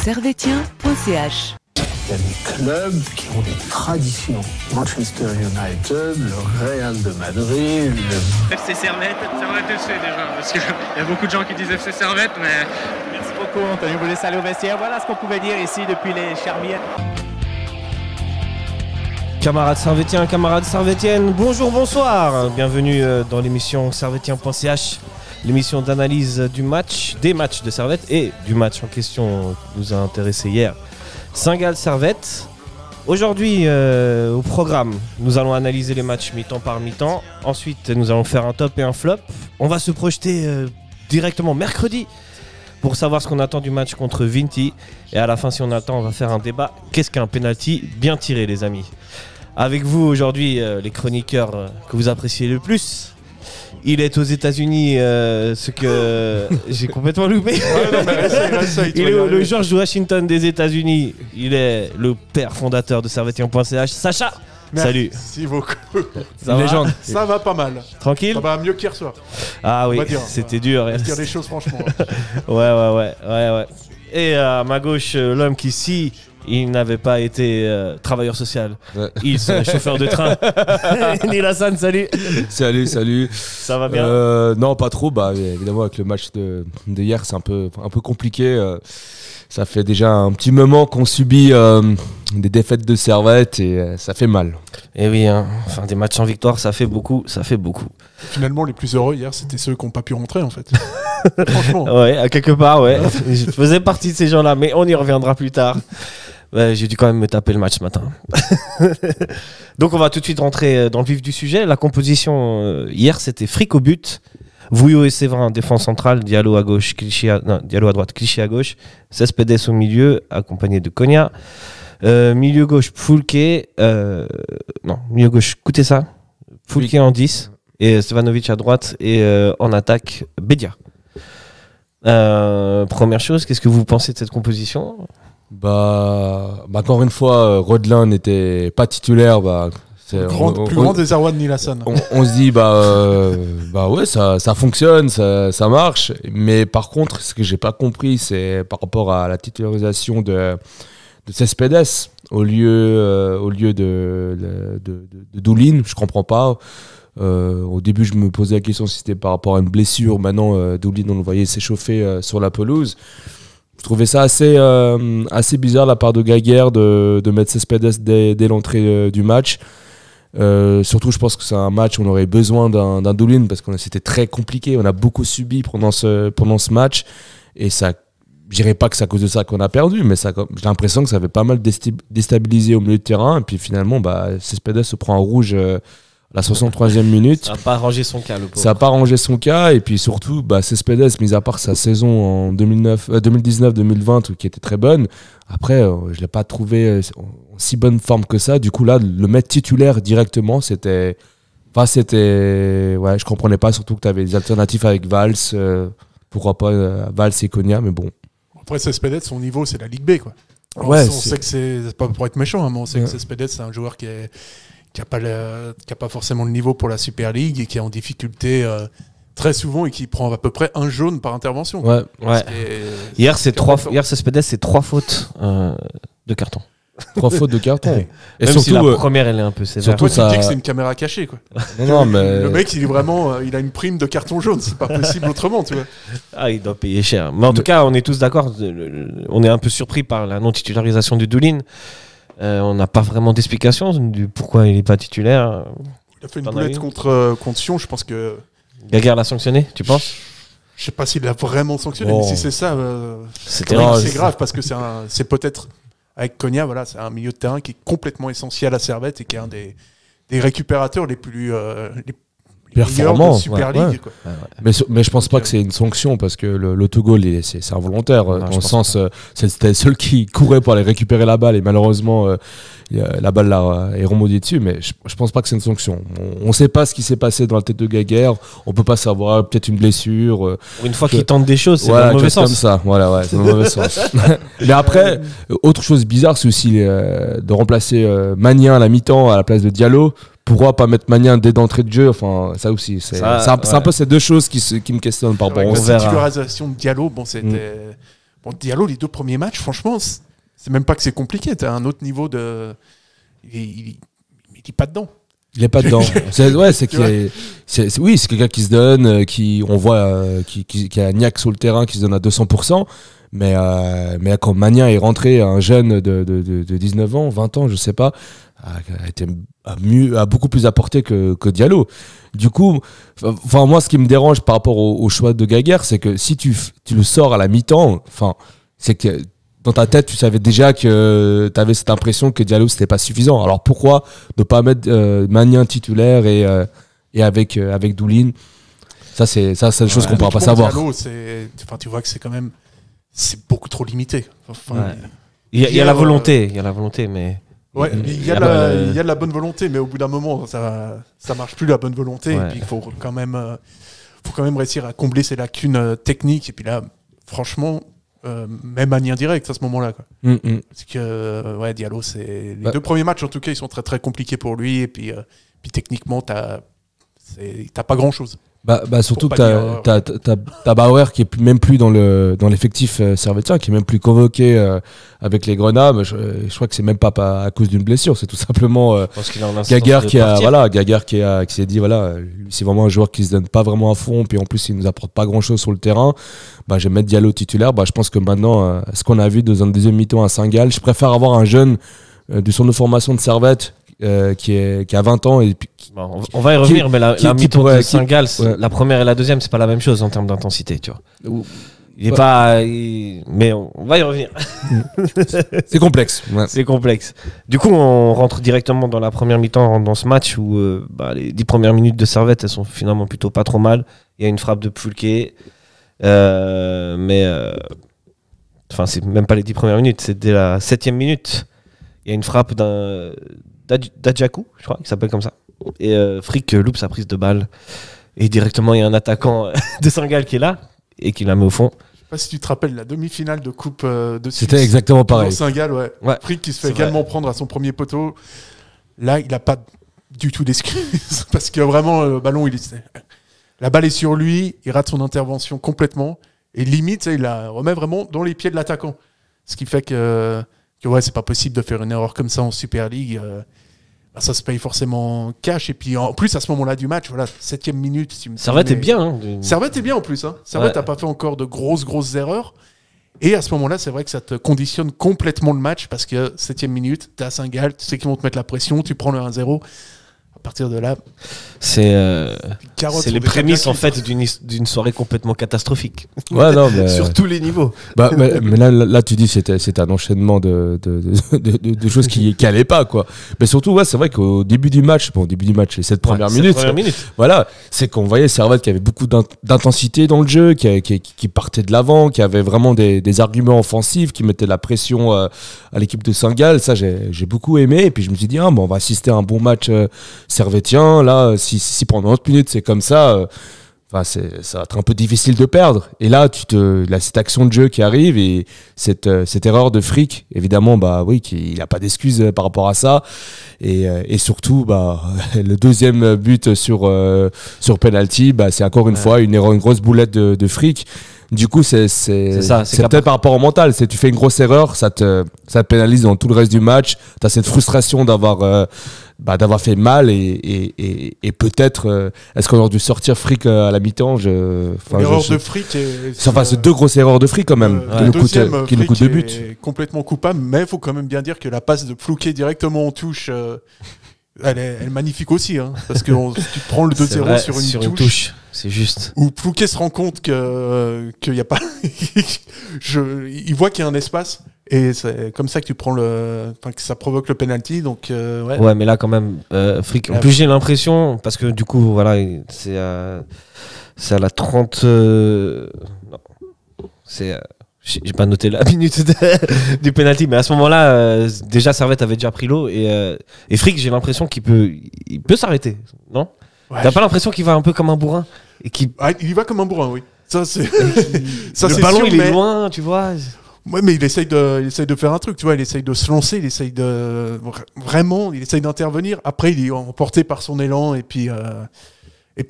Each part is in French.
servetien.ch. Il y a des clubs qui ont des traditions. Manchester United, le Real de Madrid, le FC Servette FC déjà, parce qu'il y a beaucoup de gens qui disent FC Servette, mais... Merci beaucoup Anthony, vous laissez aller au vestiaire. Voilà ce qu'on pouvait dire ici depuis les Charmières. Camarades servétiens, camarades servétiennes, bonjour, bonsoir. Bienvenue dans l'émission servetien.ch, l'émission d'analyse du match, des matchs de Servette et du match en question qui nous a intéressé hier. Saint-Gall-Servette. Aujourd'hui, au programme, nous allons analyser les matchs mi-temps par mi-temps. Ensuite, nous allons faire un top et un flop. On va se projeter directement mercredi pour savoir ce qu'on attend du match contre Vinti. Et à la fin, si on attend, on va faire un débat. Qu'est-ce qu'un penalty bien tiré, les amis? Avec vous aujourd'hui, les chroniqueurs que vous appréciez le plus. Il est aux États-Unis, ce que j'ai complètement loupé. Il est le George Washington des États-Unis. Il est le père fondateur de servetien.ch. Sacha, salut. Merci beaucoup. Ça va? Légende. Ça va pas mal. Tranquille? Ça va mieux qu'hier soir. Ah oui, c'était dur. On va se dire les choses franchement. Ouais. Et à ma gauche, l'homme qui, si il n'avait pas été travailleur social, il serait chauffeur de train. Neil Hassan, salut. Salut. Ça va bien? Non, pas trop. Bah, évidemment, avec le match de hier, c'est un peu compliqué. Ça fait déjà un petit moment qu'on subit des défaites de Servette et ça fait mal. Et oui, hein. Enfin, des matchs sans victoire, ça fait beaucoup. Finalement, les plus heureux hier, c'était ceux qui n'ont pas pu rentrer en fait. Franchement. Ouais, à quelque part, ouais. Je faisais partie de ces gens-là, mais on y reviendra plus tard. Ouais, j'ai dû quand même me taper le match ce matin. Donc on va tout de suite rentrer dans le vif du sujet. La composition hier, c'était Frick au but, Vouillot et Séverin défense centrale, Diallo à gauche, Diallo à droite, Clichy à gauche, Cespedes au milieu, accompagné de Konya. Milieu gauche, Foulke, milieu gauche, écoutez ça, Foulke en 10 et Stevanovic à droite et en attaque, Bedia. Première chose, qu'est-ce que vous pensez de cette composition ? Bah, encore une fois, Rodelin n'était pas titulaire. Plus grand désarroi de Neil Hassan. On se dit ouais, ça fonctionne, ça marche. Mais par contre, ce que j'ai pas compris, c'est par rapport à la titularisation de Cespedes au lieu de Doulin. Je comprends pas. Au début, je me posais la question si c'était par rapport à une blessure. Maintenant, Doulin, on le voyait s'échauffer sur la pelouse. Je trouvais ça assez bizarre de la part de Gaguerre de mettre Cespedes dès l'entrée du match. Surtout, je pense que c'est un match où on aurait besoin d'un Doulin parce que c'était très compliqué. On a beaucoup subi pendant ce match. Et ça, je dirais pas que c'est à cause de ça qu'on a perdu, mais j'ai l'impression que ça avait pas mal déstabilisé au milieu de terrain. Et puis finalement, Cespedes se prend un rouge la 63e minute. Ça n'a pas arrangé son cas, le pauvre. Ça n'a pas arrangé son cas. Et puis surtout, Cespedes, mis à part sa saison en 2019-2020, qui était très bonne, après, je ne l'ai pas trouvé en si bonne forme que ça. Du coup, là, le mettre titulaire directement, c'était... Ouais, je comprenais pas, surtout que tu avais des alternatives avec Valls. Pourquoi pas Valls et Konya, mais bon. Après, Cespedes, son niveau, c'est la Ligue B, quoi. Alors, ouais, on sait que c'est pas pour être méchant, hein, mais on sait que Cespedes, c'est un joueur qui n'a pas forcément le niveau pour la Super League et qui est en difficulté très souvent et qui prend à peu près un jaune par intervention. Ouais. Hier, Cespedes, c'est 3 fautes de carton. 3 fautes de carton. Et même surtout, si la première, elle est un peu sévère. Surtout, tu dis que c'est une caméra cachée, quoi. Non, mais... Le mec, il est vraiment, il a une prime de carton jaune. C'est pas possible autrement, tu vois. Ah, il doit payer cher. Mais en tout cas, on est tous d'accord. On est un peu surpris par la non-titularisation de Doulin. On n'a pas vraiment d'explication du pourquoi il n'est pas titulaire. Il a fait une boulette contre Sion, je pense que... Gaguerre l'a sanctionné, tu penses? Je sais pas s'il l'a vraiment sanctionné, mais si c'est ça, c'est grave parce que c'est peut-être... Avec Konya, voilà, c'est un milieu de terrain qui est complètement essentiel à Servette et qui est un des récupérateurs les plus performants de Super League. Quoi. Mais je pense pas que c'est une sanction parce que l'autogol, c'est involontaire. Dans le sens, c'était le seul qui courait pour aller récupérer la balle et malheureusement, la balle là est remontée dessus. Mais je pense pas que c'est une sanction. On sait pas ce qui s'est passé dans la tête de Gaguerre. On peut pas savoir, peut-être une blessure. Une fois qu'il tente des choses, c'est dans le mauvais sens. Comme ça. Voilà, c'est dans le mauvais sens. Mais après, autre chose bizarre, c'est aussi de remplacer Magnin à la mi-temps à la place de Diallo. Pourquoi pas mettre Magnin dès d'entrée de jeu? Enfin, ça aussi, c'est un peu ces deux choses qui me questionnent par rapport La titularisation de Diallo, Diallo, les 2 premiers matchs, franchement, c'est même pas que c'est compliqué. T'as un autre niveau de. Il est pas dedans. Il est pas dedans. C'est quelqu'un qui se donne, on voit qui a Niak sur le terrain, qui se donne à 200%. Mais quand Magnin est rentré, un jeune de 19 ans, 20 ans, je sais pas, a beaucoup plus apporté que Diallo. Du coup, moi, ce qui me dérange par rapport au choix de Gaguerre, c'est que si tu le sors à la mi-temps, c'est que dans ta tête, tu savais déjà que tu avais cette impression que Diallo, c'était pas suffisant. Alors pourquoi ne pas mettre Magnin titulaire et avec Doulin? Ça, c'est des choses qu'on ne pourra pas savoir. Diallo, tu vois que c'est beaucoup trop limité. Il y a la volonté, mais... Ouais, il y a de la bonne volonté, mais au bout d'un moment, ça marche plus la bonne volonté. Et puis il faut quand même réussir à combler ses lacunes techniques. Et puis là, franchement, même à indirect à ce moment-là. Parce que Diallo, les 2 premiers matchs, en tout cas, ils sont très très compliqués pour lui. Et puis techniquement, t'as pas grand-chose. Surtout que t'as Bauer qui est même plus dans l'effectif servétien, qui est même plus convoqué avec les Grenats. Je crois que c'est même pas à cause d'une blessure, c'est tout simplement Gaguerre qui s'est dit lui, c'est vraiment un joueur qui se donne pas vraiment à fond, puis en plus il nous apporte pas grand chose sur le terrain. Je vais mettre Diallo titulaire. Je pense que maintenant, ce qu'on a vu dans un deuxième mi-temps à Saint-Gall, je préfère avoir un jeune du centre de formation de Servette qui a 20 ans et puis on va y revenir, mais la mi-temps de Saint-Gall, la première et la deuxième, c'est pas la même chose en termes d'intensité, tu vois. Mais on va y revenir. C'est complexe. C'est complexe. Du coup, on rentre directement dans la première mi-temps dans ce match où les 10 premières minutes de Servette, elles sont finalement plutôt pas trop mal. Il y a une frappe de Pulke, c'est même pas les 10 premières minutes, c'est dès la 7e minute. Il y a une frappe d'Adjaku, je crois, qui s'appelle comme ça. Et Frick loupe sa prise de balle. Et directement, il y a un attaquant de Saint-Gall qui est là et qui la met au fond. Je sais pas si tu te rappelles la demi-finale de Coupe de Suisse. C'était exactement pareil. Saint-Gall, ouais. Frick qui se fait également prendre à son premier poteau. Là, il n'a pas du tout d'excuse. Parce que vraiment, le ballon, la balle est sur lui. Il rate son intervention complètement. Et limite, il la remet vraiment dans les pieds de l'attaquant. Ce qui fait que c'est pas possible de faire une erreur comme ça en Super League. Ça se paye forcément cash. Et puis en plus, à ce moment-là du match, 7e minute. Servette est bien. Servette est bien en plus. Servette n'a pas fait encore de grosses erreurs. Et à ce moment-là, c'est vrai que ça te conditionne complètement le match parce que 7e minute, t'es à Saint-Gall, tu sais qu'ils vont te mettre la pression, tu prends le 1-0. À partir de là, c'est les prémices en fait d'une soirée complètement catastrophique. Sur tous les niveaux. Mais là, tu dis c'est un enchaînement de choses qui n'allaient pas, quoi. Mais surtout, c'est vrai qu'au début du match, les 7 premières minutes, c'est qu'on voyait Servette qui avait beaucoup d'intensité dans le jeu, qui partait de l'avant, qui avait vraiment des arguments offensifs, qui mettait la pression à l'équipe de Saint-Gall. Ça, j'ai beaucoup aimé. Et puis je me suis dit, on va assister à un bon match servétien. Là, si pendant 30 minutes c'est comme ça, ça va être un peu difficile de perdre. Et là, cette action de jeu qui arrive et cette erreur de Frick, évidemment, il n'a pas d'excuse par rapport à ça. Et surtout, le deuxième but sur penalty, c'est encore une fois une grosse boulette de Frick. Du coup, c'est peut-être par rapport au mental. Tu fais une grosse erreur, ça te pénalise dans tout le reste du match. Tu as cette frustration d'avoir fait mal et peut-être est-ce qu'on aurait dû sortir Frick à la mi-temps. L'erreur de Frick c'est 2 grosses erreurs de Frick quand même qui nous coûtent 2 buts. Est complètement coupable, mais il faut quand même bien dire que la passe de Plouquet directement en touche, elle est magnifique aussi, parce que tu prends le 2-0 sur une touche. C'est juste. Où Plouquet se rend compte qu'il y a pas, il voit qu'il y a un espace. Et c'est comme ça que que ça provoque le penalty. Donc mais là quand même, Frick. En plus j'ai l'impression parce que du coup c'est à la 30. Non, c'est. J'ai pas noté la minute du penalty, mais à ce moment-là, déjà Servette avait déjà pris l'eau et Frick, j'ai l'impression qu'il peut s'arrêter, non? T'as pas l'impression qu'il va un peu comme un bourrin et il y va comme un bourrin, oui. Ça c'est. Le ballon il est loin, tu vois. Ouais, mais il essaye de faire un truc, tu vois, il essaye de se lancer, il essaye d'intervenir. Après, il est emporté par son élan et puis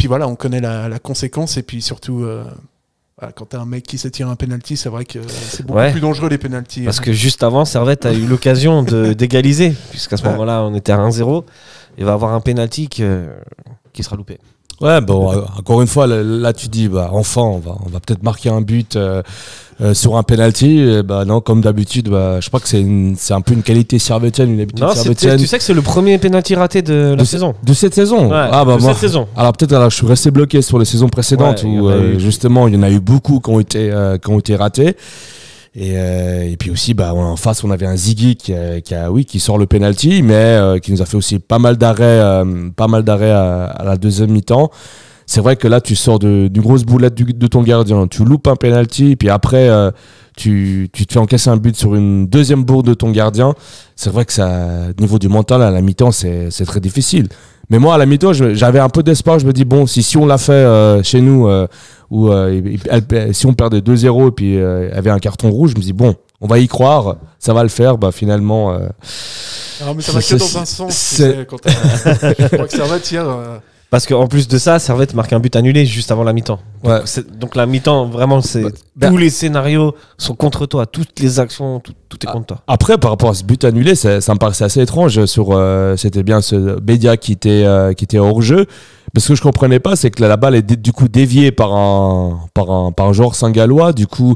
voilà, on connaît la conséquence et puis surtout, quand t'as un mec qui se tire un penalty, c'est vrai que c'est beaucoup plus dangereux les penalties. Parce que juste avant, Servette a eu l'occasion d'égaliser, puisqu'à ce moment-là, on était à 1-0. Il va avoir un penalty qui sera loupé. Ouais, bon, encore une fois, là tu dis, enfin, on va peut-être marquer un but sur un penalty. Non, comme d'habitude, je crois que c'est un peu une qualité servétienne, une habitude servétienne. Tu sais que c'est le premier penalty raté de la saison. De cette saison. Ouais, cette saison. Alors peut-être, je suis resté bloqué sur les saisons précédentes où justement il y en a eu beaucoup qui ont été ratés. Et puis aussi, en face, on avait un Ziggy qui sort le penalty, mais qui nous a fait aussi pas mal d'arrêts à la deuxième mi-temps. C'est vrai que là, tu sors d'une grosse boulette de ton gardien, tu loupes un penalty, puis après, tu te fais encaisser un but sur une deuxième bourde de ton gardien. C'est vrai que ça, au niveau du mental, à la mi-temps, c'est très difficile. Mais moi, à la mi-temps, j'avais un peu d'espoir. Je me dis, bon, si on l'a fait chez nous, si on perdait 2-0 et puis avait un carton rouge, je me dis, bon, on va y croire, ça va le faire. Finalement... Non, mais ça va que dans un sens. Quand je crois que ça va tirer... Parce qu'en plus de ça, Servette marque un but annulé juste avant la mi-temps. Donc la mi-temps, vraiment, tous les scénarios sont contre toi, toutes les actions, tout est contre toi. Après, par rapport à ce but annulé, ça me paraissait assez étrange. C'était bien ce Bédia qui était hors jeu. Mais ce que je comprenais pas, c'est que la balle est du coup déviée par un joueur saint-gallois. Du coup,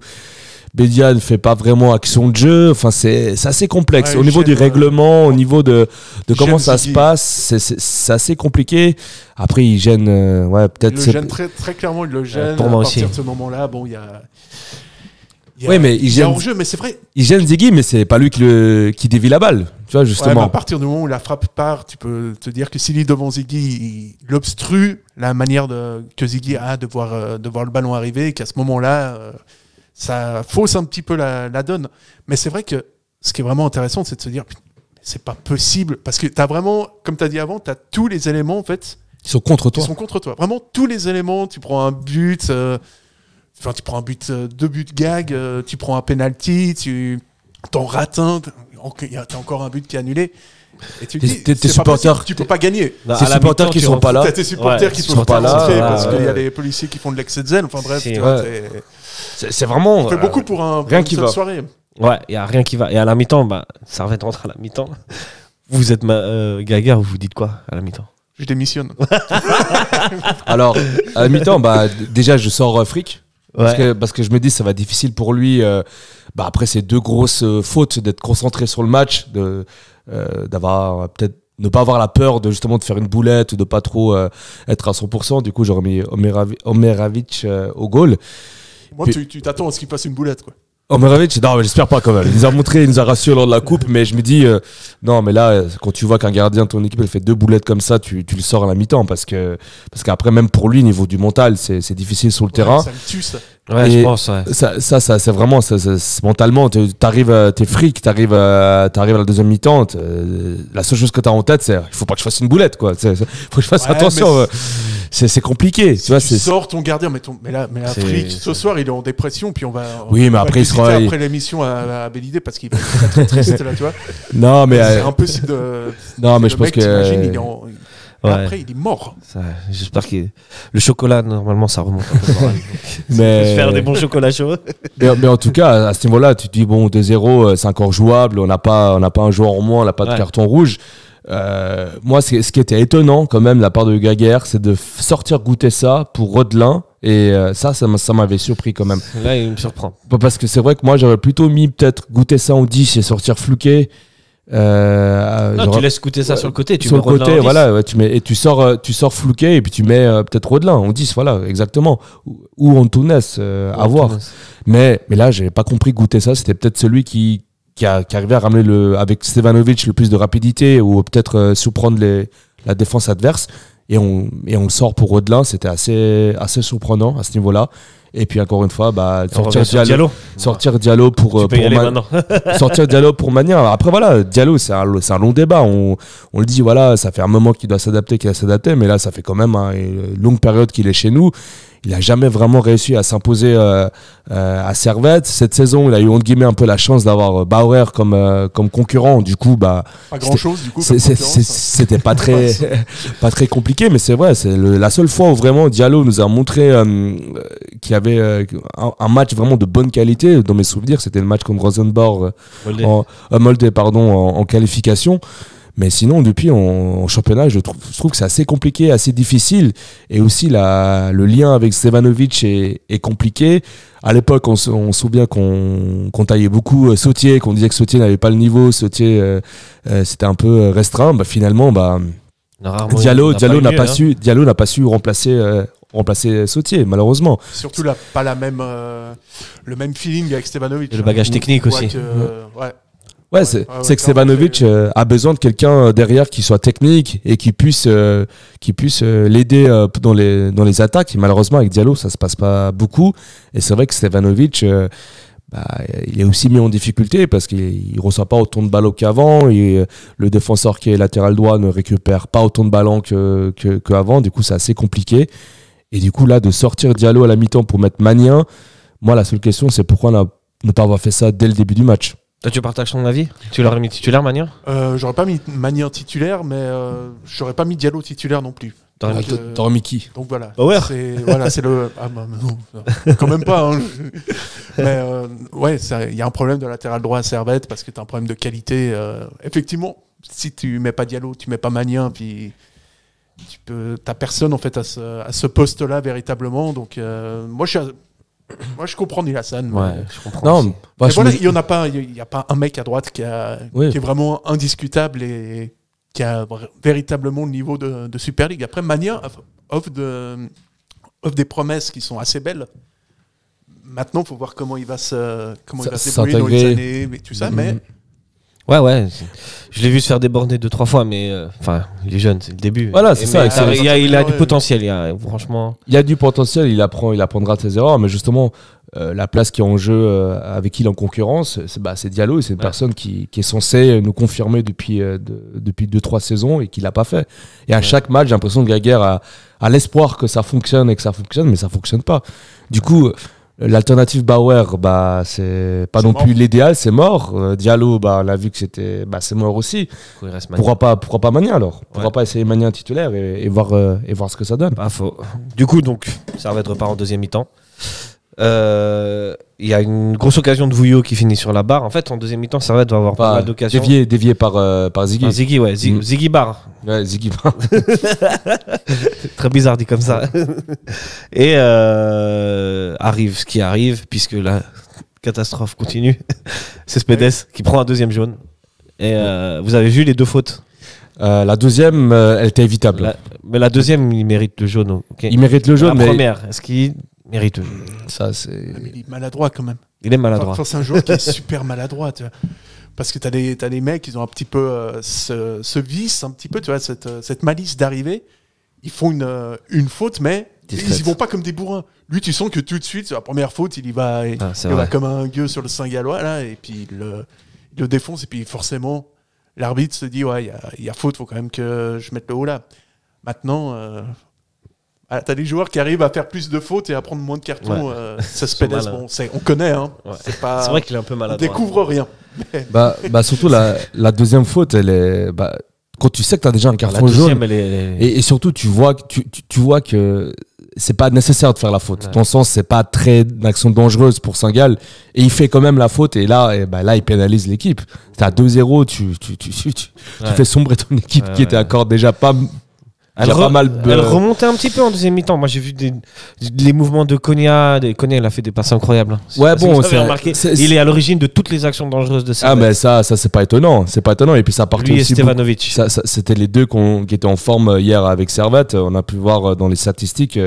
Bédia ne fait pas vraiment action de jeu. Enfin, c'est assez complexe. Au niveau du règlement, au niveau de comment ça se passe, c'est assez compliqué. Après, il gêne. Peut-être. Il le gêne très clairement. Il le gêne. Pour moi à partir aussi. de ce moment-là, bon, il y a. Oui, mais il gêne. Hors-jeu, mais c'est vrai. Il gêne Ziggy, mais c'est pas lui qui dévie la balle. Tu vois, justement. À partir du moment où la frappe part, tu peux te dire que s'il est devant Ziggy, il obstrue la manière que Ziggy a de voir le ballon arriver, et qu'à ce moment-là. Ça fausse un petit peu la donne. Mais c'est vrai que ce qui est vraiment intéressant, c'est de se dire, c'est pas possible. Parce que t'as vraiment, comme t'as dit avant, t'as tous les éléments, en fait. Ils sont contre toi. Vraiment, tous les éléments. Tu prends un but, deux buts gag, tu prends un penalty, tu t'en rates un, t'as encore un but qui est annulé. Et tu dis, tes supporters, tu peux pas gagner. C'est les supporters qui sont pas là. T'as tes supporters qui sont pas là. Parce qu'il y a les policiers qui font de l'excès de zèle. Enfin bref, c'est vraiment. On fait beaucoup pour une seule soirée. Ouais, il n'y a rien qui va. Et à la mi-temps, Servette rentre à la mi-temps. Vous êtes Gaga, vous dites quoi à la mi-temps? Je démissionne. Alors, à la mi-temps, déjà, je sors Frick. Parce que je me dis ça va être difficile pour lui après ces deux grosses fautes d'être concentré sur le match, d'avoir peut-être ne pas avoir la peur de justement de faire une boulette ou de pas trop être à 100%. Du coup j'aurais mis Omeravic au goal. Moi tu t'attends à ce qu'il fasse une boulette quoi. Omeravic, non mais j'espère pas quand même. Il nous a rassuré lors de la coupe, mais je me dis non mais là quand tu vois qu'un gardien de ton équipe elle fait deux boulettes comme ça, tu le sors à la mi-temps parce qu'après même pour lui niveau du mental c'est difficile sur le terrain. Ça me tue ça. Ouais, je pense. Ouais. Ça c'est vraiment mentalement t'es fric, t'arrives à la deuxième mi-temps, la seule chose que t'as en tête c'est il faut pas que je fasse une boulette quoi. Faut que je fasse attention. C'est compliqué. Si tu sors ton gardien, mais là fric ce soir il est en dépression puis on va. Oui mais après il sera après l'émission à Bélidé parce qu'il va être très triste là tu vois. Non mais c'est impossible de. Non mais je pense que. Après, il est mort. J'espère que le chocolat, normalement, ça remonte un peu. Mais faire des bons chocolats chauds. mais en tout cas, à ce niveau-là, tu te dis, bon, 2-0, c'est encore jouable. On n'a pas un joueur en moins, on n'a pas de carton rouge. Moi, ce qui était étonnant, quand même, de la part de Gaguerre, c'est de sortir goûter ça pour Rodelin. Et ça m'avait surpris quand même. Là, il me surprend. Parce que c'est vrai que moi, j'aurais plutôt mis peut-être goûter ça en 10 et sortir Flouquet. Non, tu laisses goûter ça sur le côté, tu sur mets le côté, voilà, tu sors Flouquet et puis tu mets peut-être Rodelin en 10, voilà, exactement, ou Antunes, à voir. Mais là, j'avais pas compris goûter ça, c'était peut-être celui qui arrivait à ramener avec Stevanovic le plus de rapidité ou peut-être surprendre la défense adverse et on le sort pour Rodelin, c'était assez surprenant à ce niveau-là. Et puis encore une fois, sortir Diallo pour sortir Diallo pour Magnin. Après voilà, Diallo c'est un long débat. On le dit voilà, ça fait un moment qu'il doit s'adapter, mais là ça fait quand même une longue période qu'il est chez nous. Il n'a jamais vraiment réussi à s'imposer à Servette. Cette saison, il a eu entre guillemets un peu la chance d'avoir Bauer comme concurrent. Du coup, pas grand chose. Du coup, c'était pas très compliqué, mais c'est vrai. C'est la seule fois où vraiment Diallo nous a montré qu'il avait un match vraiment de bonne qualité. Dans mes souvenirs, c'était le match contre Rosenborg Molde, en qualification. Mais sinon, depuis, en championnat, je trouve que c'est assez compliqué, assez difficile. Et aussi, le lien avec Stevanovic est compliqué. À l'époque, on se souvient qu'on taillait beaucoup Sautier, qu'on disait que Sautier n'avait pas le niveau. Sautier, c'était un peu restreint. Finalement, Diallo n'a pas su remplacer Sautier, malheureusement. Surtout pas le même feeling avec Stevanovic. Et le bagage technique aussi. Ouais, c'est que Stevanovic a besoin de quelqu'un derrière qui soit technique et qui puisse l'aider dans les attaques. Et malheureusement, avec Diallo, ça se passe pas beaucoup. Et c'est vrai que Stevanovic, il est aussi mis en difficulté parce qu'il reçoit pas autant de ballons qu'avant. Et le défenseur qui est latéral droit ne récupère pas autant de ballons qu'avant. Du coup, c'est assez compliqué. Et du coup, là, de sortir Diallo à la mi-temps pour mettre Magnien, moi, la seule question, c'est pourquoi ne pas avoir fait ça dès le début du match. Toi, tu partages ton avis? Tu l'aurais mis titulaire, Magnien? J'aurais pas mis Magnien titulaire, mais j'aurais pas mis Diallo titulaire non plus. T'aurais mis qui? Donc voilà. C'est le. Non, quand même pas. Hein. Mais il y a un problème de latéral droit à Servette parce que tu as un problème de qualité. Effectivement, si tu mets pas Diallo, tu mets pas Magnien, puis t'as personne en fait à ce poste-là véritablement. Donc moi je comprends Nilassan. Ouais, je comprends. Non, il n'y a pas un mec à droite qui est vraiment indiscutable et qui a véritablement le niveau de Super League. Après, Magnien offre des promesses qui sont assez belles. Maintenant, il faut voir comment il va se débrouiller dans les années, mais tout ça. Mais Ouais. Je l'ai vu se faire déborder 2-3 fois, mais il est jeune, c'est le début. Voilà, c'est ça. Il a du potentiel, franchement. Il y a du potentiel, il apprendra de ses erreurs, mais justement, la place qui est en jeu avec qui il est en concurrence, c'est Diallo, et c'est une personne qui est censée nous confirmer depuis 2-3 saisons et qui l'a pas fait. Et à chaque match, j'ai l'impression que Gaguerre a l'espoir que ça fonctionne et que ça fonctionne, mais ça fonctionne pas. Du coup, l'alternative Bauer, c'est pas non plus l'idéal, c'est mort. Diallo, on a vu que c'est mort aussi. Pourquoi pas Magnien alors? Pourquoi pas essayer Magnien titulaire et voir ce que ça donne? Pas faux. Du coup, Servette repart en deuxième mi-temps. Il y a une grosse occasion de Vouillot qui finit sur la barre. En fait, en deuxième mi-temps, Servette va avoir pas mal d'occasions. Dévié par Ziggy. Ziggy, ouais. Ziggy Bar. Ouais, Ziggy Bar. Très bizarre dit comme ça. Et arrive ce qui arrive, puisque la catastrophe continue. C'est Spedes qui prend un deuxième jaune. Et vous avez vu les 2 fautes? La deuxième, elle était évitable. Mais la deuxième, il mérite le jaune. Okay. Il mérite le jaune, la première, est-ce qu'il mérite le jaune? Il est maladroit quand même. Il est maladroit. C'est un joueur qui est super maladroit. Tu vois. Parce que t'as des mecs, ils ont un petit peu ce vice, un petit peu, tu vois, cette malice d'arriver. Ils font une faute, mais ils y vont pas comme des bourrins. Lui, tu sens que tout de suite, sur la première faute, il va comme un gueux sur le Saint-Gallois, là, et puis il le défonce, et puis forcément, l'arbitre se dit, ouais, il y a faute, il faut quand même que je mette le haut là. Maintenant, t'as des joueurs qui arrivent à faire plus de fautes et à prendre moins de cartons. Ça se pédesse, on connaît, hein. Ouais. C'est vrai qu'il est un peu maladroit. On découvre rien. Surtout la deuxième faute, elle est. Quand tu sais que tu as déjà un carton jaune, et surtout tu vois que c'est pas nécessaire de faire la faute. Dans le sens, c'est pas une action dangereuse pour Saint-Gall, et il fait quand même la faute, et là il pénalise l'équipe. T'as 2-0, tu fais sombrer ton équipe qui était encore déjà pas. Elle remontait un petit peu en deuxième mi-temps. Moi, j'ai vu les mouvements de Konya. Konya, il a fait des passes incroyables. Ouais, bon, il est à l'origine de toutes les actions dangereuses de Servette. Ah, mais ça, c'est pas étonnant. C'est pas étonnant. Et puis ça partait aussi. Lui et Stevanovic. C'était les deux qui étaient en forme hier avec Servette. On a pu voir dans les statistiques.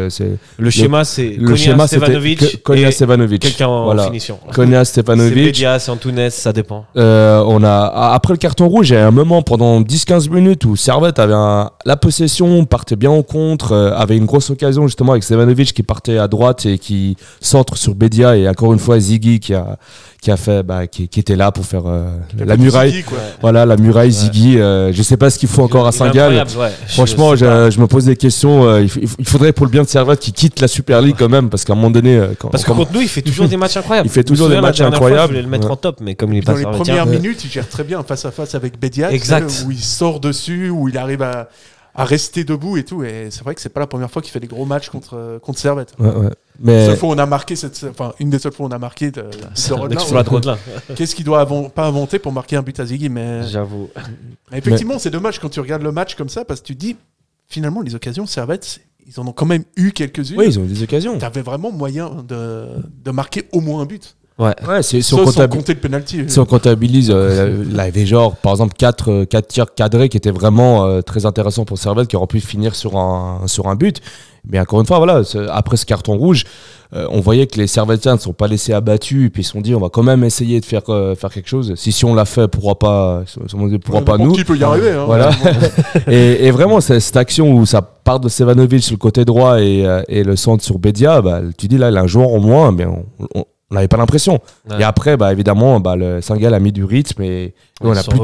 Le schéma, c'est Konya, Stevanovic. Konya, Stevanovic. Quelqu'un en finition. Konya, Stevanovic. C'est Bédia, c'est Antunes, ça dépend. Après le carton rouge, il y a un moment pendant 10-15 minutes où Servette avait la possession, partait bien en contre, avait une grosse occasion justement avec Stevanovic qui partait à droite et qui centre sur Bédia, et encore une fois Ziggy qui a fait qui était là pour faire la muraille. Ziggy, voilà, la muraille Ziggy. Je sais pas ce qu'il faut encore à Saint-Gall. Franchement, je me pose des questions. Il faudrait, pour le bien de Servette, qu'il quitte la Super League quand même, parce qu'à un moment donné, parce que contre nous, il fait toujours des matchs incroyables. Il fait toujours des matchs incroyables. Je voulais le mettre en top, mais comme il est pas dans les premières minutes, il gère très bien face à face avec Bédia, exact, où il sort dessus, où il arrive rester debout et tout. Et c'est vrai que c'est pas la première fois qu'il fait des gros matchs contre Servette. Ouais. Mais... Une des seules fois où on a marqué de Rodelin. Qu'est-ce qu'il doit pas inventer pour marquer un but à Ziggy, mais... J'avoue. Mais effectivement, c'est dommage quand tu regardes le match comme ça, parce que tu te dis, finalement, les occasions, Servette, ils en ont quand même eu quelques-unes. Oui, ils ont eu des occasions. T'avais vraiment moyen de marquer au moins un but. Ouais, sans compter le penalty. Si on comptabilise, là, il y avait genre, par exemple, 4 tirs cadrés qui étaient vraiment très intéressants pour Servette, qui auraient pu finir sur un but. Mais encore une fois, voilà, après ce carton rouge, on voyait que les Servettiens ne sont pas laissés abattus, et puis ils se sont dit, on va quand même essayer de faire quelque chose. Si on l'a fait, pourquoi pas nous. Qui peut y arriver. Hein, voilà. et vraiment, cette action où ça part de Stevanovic sur le côté droit et le centre sur Bedia, bah, tu dis là, il a un joueur au moins, mais on n'avait pas l'impression. Ouais. Et après, bah, évidemment, bah, le Saint-Gall a mis du rythme et on n'a plus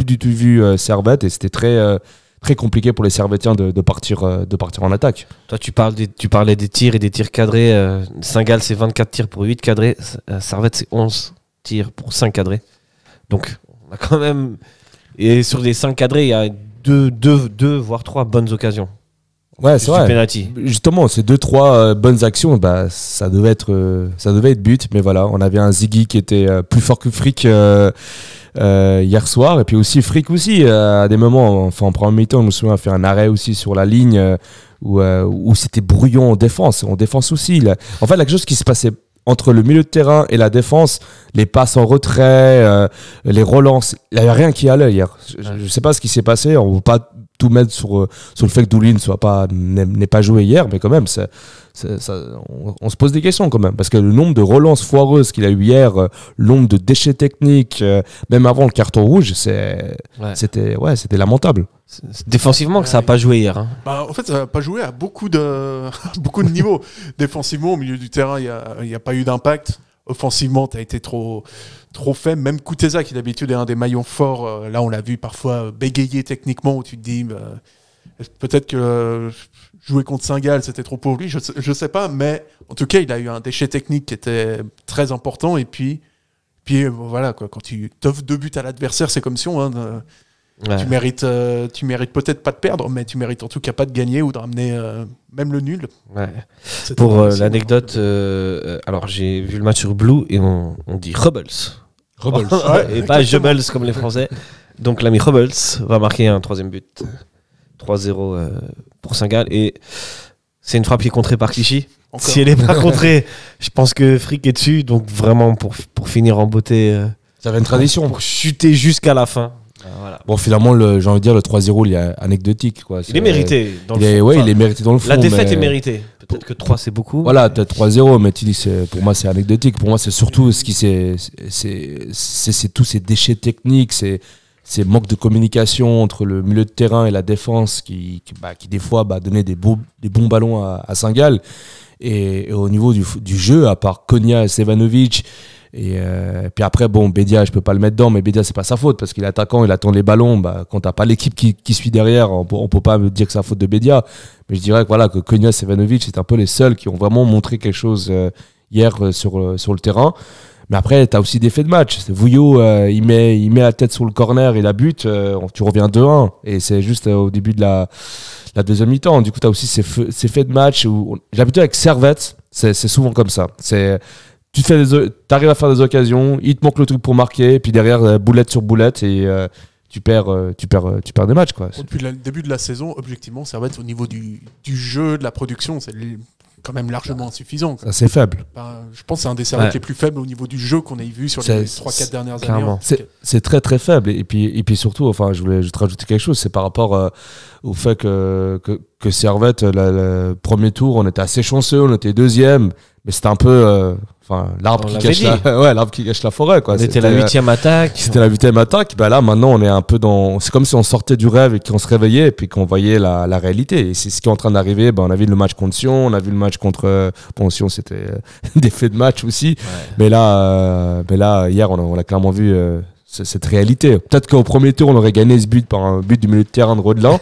du tout vu Servette, et c'était très compliqué pour les Servettiens de partir en attaque. Toi, tu parlais des tirs et des tirs cadrés. Saint-Gall, c'est 24 tirs pour 8 cadrés. Servette, c'est 11 tirs pour 5 cadrés. Donc, on a quand même... Et sur les 5 cadrés, il y a 2 voire 3 bonnes occasions. Ouais, c'est vrai. Penalty. Justement, ces 2-3 bonnes actions, bah, ça devait être but. Mais voilà, on avait un Ziggy qui était plus fort que Frick hier soir. Et puis aussi Frick aussi, à des moments, enfin en première mi-temps, je me souviens, a fait un arrêt aussi sur la ligne où c'était brouillon en défense. En défense aussi. En fait, la chose qui se passait entre le milieu de terrain et la défense, les passes en retrait, les relances, il n'y avait rien qui allait hier. Je ne sais pas ce qui s'est passé. On ne veut pas tout mettre sur le fait que Doulin n'ait pas joué hier, mais quand même, on se pose des questions quand même, parce que le nombre de relances foireuses qu'il a eu hier, le nombre de déchets techniques, même avant le carton rouge, c'était lamentable. C'est défensivement que ça n'a pas joué hier. Hein. Bah, en fait, ça n'a pas joué à beaucoup de niveaux. Défensivement, au milieu du terrain, il n'y a pas eu d'impact. Offensivement, tu as été trop faible. Même Kuteza, qui d'habitude est un des maillons forts, là on l'a vu parfois bégayer techniquement, où tu te dis peut-être que jouer contre Saint-Gall c'était trop pour lui, je sais pas, mais en tout cas il a eu un déchet technique qui était très important. Et puis voilà quoi, quand tu t'offres 2 buts à l'adversaire, c'est comme si tu mérites peut-être pas de perdre, mais tu mérites en tout cas pas de gagner ou de ramener même le nul. Ouais. Pour l'anecdote, alors j'ai vu le match sur Blue et on dit Hubbles. Et pas Jubbles comme les Français. Donc l'ami Hubbles va marquer un 3e but. 3-0 pour Saint-Gall. Et c'est une frappe qui est contrée par Clichy. Encore. Si elle n'est pas contrée, je pense que Frick est dessus. Donc vraiment pour finir en beauté. Ça va être une tradition. Pour chuter jusqu'à la fin. Voilà. Bon, finalement, j'ai envie de dire, le 3-0, il est anecdotique. Quoi. Il est mérité dans le fond. Ouais, il est mérité dans le fond. La défaite est méritée. Peut-être que 3, c'est beaucoup. Voilà, peut-être 3-0, mais tu dis, pour moi, c'est anecdotique. Pour moi, c'est surtout c'est tous ces déchets techniques, ces manques de communication entre le milieu de terrain et la défense qui des fois, donnaient des bons ballons à Saint-Gall. Et au niveau du jeu, à part Konya et Stevanovic, et puis après, bon, Bedia, je peux pas le mettre dedans, mais Bedia, c'est pas sa faute parce qu'il est attaquant, il attend les ballons. Quand t'as pas l'équipe qui suit derrière, on peut pas me dire que c'est la faute de Bedia. Mais je dirais que Konya et Stevanovic, c'est un peu les seuls qui ont vraiment montré quelque chose hier sur le terrain. Mais après, t'as aussi des faits de match. Vouillot, il met la tête sur le corner et la bute, tu reviens 2-1. Et c'est juste au début de la deuxième mi-temps. Du coup, t'as aussi ces faits de match où j'ai l'habitude avec Servette, c'est souvent comme ça. T'arrives à faire des occasions, il te manque le truc pour marquer, puis derrière, boulette sur boulette, et tu perds des matchs. Quoi. Depuis le début de la saison, objectivement, Servette, au niveau du jeu, de la production, c'est quand même largement insuffisant. C'est assez faible. Je pense que c'est un des Servettes les plus faibles au niveau du jeu qu'on ait vu sur les 3-4 dernières années. C'est très très faible. Et puis surtout, enfin, je voulais juste rajouter quelque chose, c'est par rapport au fait que Servette, le premier tour, on était assez chanceux, on était 2e, mais c'était un peu l'arbre qui gâche la forêt, quoi. C'était la 8e attaque. C'était la 8e attaque. Là, maintenant, on est un peu c'est comme si on sortait du rêve et qu'on se réveillait et puis qu'on voyait la réalité. Et c'est ce qui est en train d'arriver. On a vu le match contre Sion, on a vu le match contre Sion, c'était des faits de match aussi. Ouais. Mais là, hier, on a clairement vu cette réalité. Peut-être qu'au premier tour, on aurait gagné ce but par un but du milieu de terrain de Rodelin.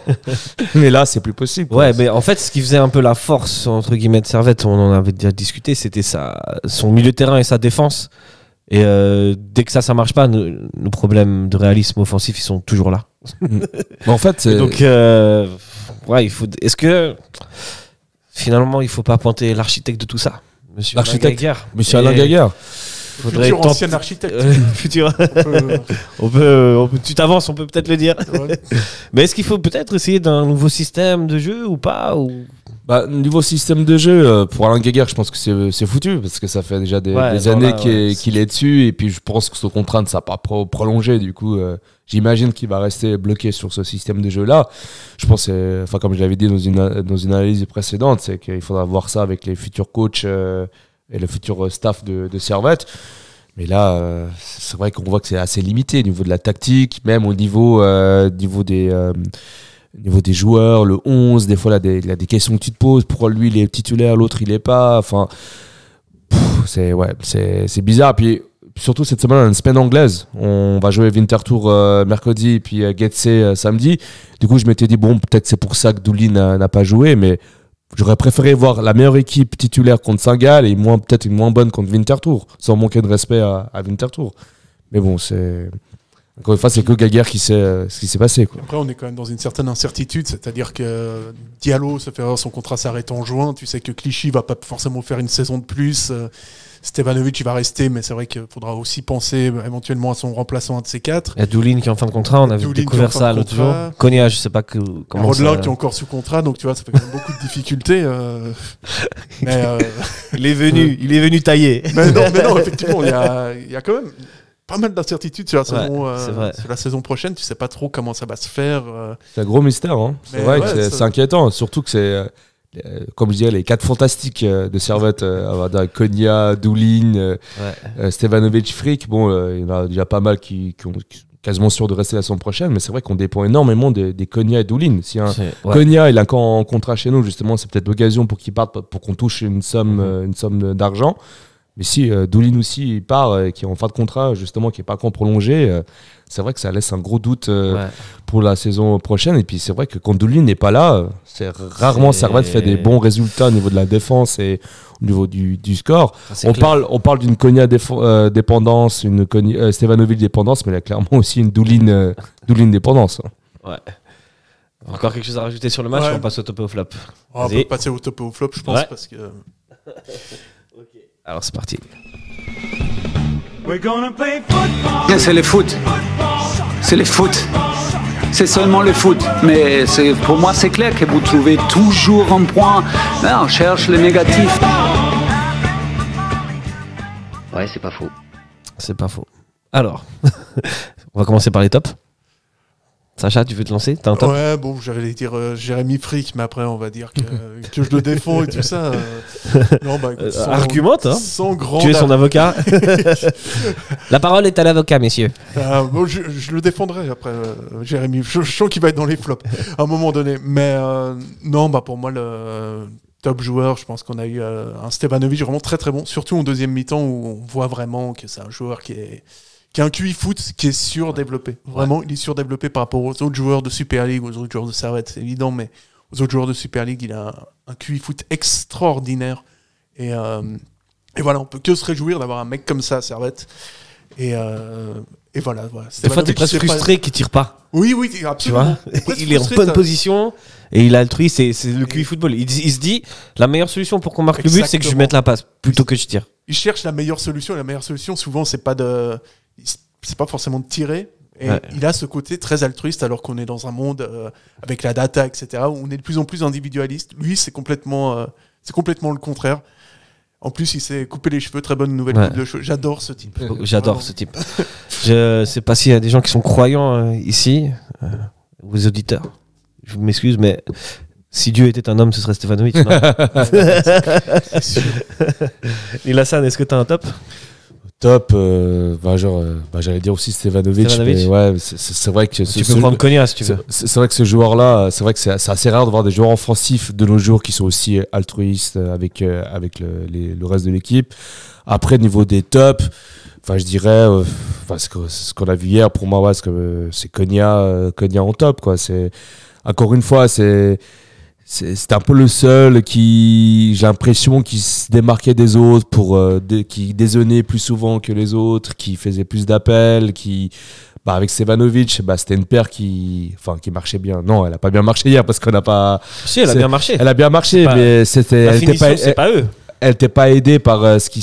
Mais là, c'est plus possible. Ouais, mais en fait, ce qui faisait un peu la force, entre guillemets, de Servette, on en avait déjà discuté, c'était son milieu de terrain et sa défense. Et dès que ça marche pas, nos problèmes de réalisme offensif, ils sont toujours là. En fait, donc, ouais, est-ce que finalement, il faut pas pointer l'architecte de tout ça, Monsieur Alain Gaguerre. Monsieur Alain Gaguerre. Futur ancien architecte. Futur. Tu t'avances, on peut peut-être le dire. Ouais. Mais est-ce qu'il faut peut-être essayer d'un nouveau système de jeu ou pas Niveau système de jeu, pour Alain Gaguerre, je pense que c'est foutu parce que ça fait déjà des années qu'il est dessus et puis je pense que son contrat ne sera pas prolongé. Du coup, j'imagine qu'il va rester bloqué sur ce système de jeu-là. Je pense, comme je l'avais dit dans une analyse précédente, c'est qu'il faudra voir ça avec les futurs coachs et le futur staff de Servette. Mais là, c'est vrai qu'on voit que c'est assez limité au niveau de la tactique, même au niveau des joueurs, le 11, des fois il y a des questions que tu te poses. Pourquoi lui il est titulaire, l'autre il est pas. Enfin, c'est bizarre. Puis surtout cette semaine, on a une semaine anglaise. On va jouer Winterthur mercredi, puis Getse samedi. Du coup, je m'étais dit, bon, peut-être c'est pour ça que Doulin n'a pas joué, mais j'aurais préféré voir la meilleure équipe titulaire contre Saint-Gall et peut-être une moins bonne contre Winterthur, sans manquer de respect à Winterthur. Mais bon, encore une fois, c'est que Gaguerre qui sait ce qui s'est passé, quoi. Après, on est quand même dans une certaine incertitude, c'est-à-dire que Diallo son contrat s'arrête en juin. Tu sais que Clichy va pas forcément faire une saison de plus. Stevanovic, il va rester, mais c'est vrai qu'il faudra aussi penser éventuellement à son remplaçant, un de ces quatre. Il y a Doulin qui est en fin de contrat, on a découvert ça l'autre jour. Konya, je sais pas comment Rodelin qui est encore sous contrat, donc tu vois, ça fait quand même beaucoup de difficultés. Mais il est venu tailler. Mais non, effectivement, il y a quand même pas mal d'incertitudes sur la saison prochaine. Tu sais pas trop comment ça va se faire. C'est un gros mystère, hein. C'est vrai que c'est inquiétant, surtout que c'est comme je disais, les 4 fantastiques de Servette, Konya, Doulin, Stevanovic, Frick. Bon, il y en a déjà pas mal qui sont quasiment sûrs de rester la saison prochaine, mais c'est vrai qu'on dépend énormément des Konya et Doulin. Si Konya il est encore en contrat chez nous, justement, c'est peut-être l'occasion pour qu'il parte, pour qu'on touche une somme d'argent. Mais si Doulin aussi il part et qui est en fin de contrat, justement, qui n'est pas encore prolongé, c'est vrai que ça laisse un gros doute pour la saison prochaine. Et puis c'est vrai que quand Doulin n'est pas là, c'est rarement Servette fait des bons résultats au niveau de la défense et au niveau du score. On parle d'une Konya dépendance, une Stevanovic dépendance, mais il y a clairement aussi une Doulin dépendance. Ouais. Encore quelque chose à rajouter sur le match, on passe au top et au flop. On peut passer au top et au flop, je pense, parce que... Alors c'est parti. C'est le foot. C'est le foot. C'est seulement le foot. Mais pour moi, c'est clair que vous trouvez toujours un point. On cherche le négatif. Ouais, c'est pas faux. C'est pas faux. Alors, on va commencer par les tops. Sacha, tu veux te lancer? T'as un top? Ouais, bon, j'allais dire Jérémy Frick, mais après on va dire que je le défends et tout ça. Non, bah, écoute, argumente, hein. Sans grand. Tu es son avocat. La parole est à l'avocat, messieurs. Bon, je le défendrai après, Jérémy. Je sens qu'il va être dans les flops à un moment donné. Mais non, bah pour moi, le top joueur, je pense qu'on a eu un Stevanovic vraiment très très bon, surtout en deuxième mi-temps où on voit vraiment que c'est un joueur qui a un QI foot qui est surdéveloppé. Vraiment, il est surdéveloppé par rapport aux autres joueurs de Super League, aux autres joueurs de Servette, c'est évident, mais aux autres joueurs de Super League, il a un QI foot extraordinaire. Et voilà, on peut que se réjouir d'avoir un mec comme ça à Servette. Et voilà. Des fois, t'es presque frustré qu'il tire pas. Oui, absolument. Tu vois, il est en bonne position et il a altruiste, c'est le QI football. Il se dit, la meilleure solution pour qu'on marque le but, c'est que je mette la passe plutôt que je tire. Il cherche la meilleure solution, et la meilleure solution, souvent, c'est pas forcément de tirer. Et il a ce côté très altruiste, alors qu'on est dans un monde avec la data, etc., où on est de plus en plus individualiste. Lui, c'est complètement le contraire. En plus, il s'est coupé les cheveux, très bonne nouvelle coupe de cheveux. J'adore ce type. J'adore ce type. Je sais pas s'il y a des gens qui sont croyants ici, aux auditeurs. Je m'excuse, mais si Dieu était un homme, ce serait Stevanovic. Nilassan, est-ce que tu as un top? Top, j'allais dire aussi Stevanovic. Mais ouais, c'est vrai que tu peux prendre Konya si tu veux. C'est vrai que ce joueur-là, c'est vrai que c'est assez rare de voir des joueurs offensifs de nos jours qui sont aussi altruistes avec le reste de l'équipe. Après, niveau des tops, je dirais, ce qu'on a vu hier pour moi, c'est Konya en top, quoi. Encore une fois, c'est un peu le seul qui, j'ai l'impression, qui se démarquait des autres, qui dézonnait plus souvent que les autres, qui faisait plus d'appels, qui avec Stevanovic, c'était une paire qui marchait bien. Non, elle a pas bien marché hier parce qu'on n'a pas. Si, elle a bien marché. Elle a bien marché, mais c'était. La finition, c'est pas eux. Elle n'était pas aidée par ce qui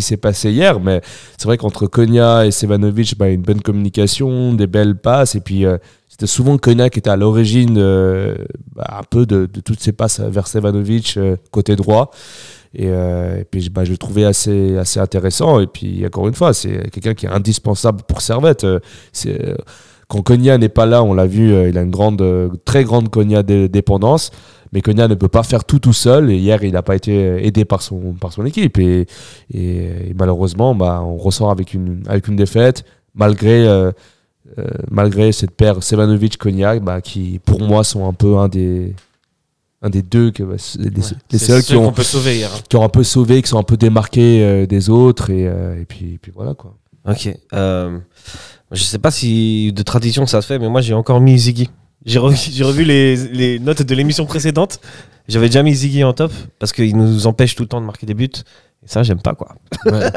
s'est passé hier, mais c'est vrai qu'entre Konya et Stevanovic, une bonne communication, des belles passes, et puis c'était souvent Konya qui était à l'origine un peu de toutes ces passes vers Stevanovic côté droit. Et puis je le trouvais assez intéressant. Et puis encore une fois, c'est quelqu'un qui est indispensable pour Servette. Quand Konya n'est pas là, on l'a vu, il a une très grande Konya dépendance. Mais Konya ne peut pas faire tout seul. Et hier, il n'a pas été aidé par son équipe. Et malheureusement, on ressort avec une défaite, malgré cette paire Stevanovic-Konya, qui pour moi sont un peu un des deux, les seuls qui ont un peu sauvé, qui sont un peu démarqués des autres. Et puis voilà quoi. Ok. Je sais pas si de tradition ça se fait, mais moi j'ai encore mis Ziggy. J'ai revu les notes de l'émission précédente. J'avais déjà mis Ziggy en top parce qu'il nous empêche tout le temps de marquer des buts. Et ça, j'aime pas quoi. Ouais.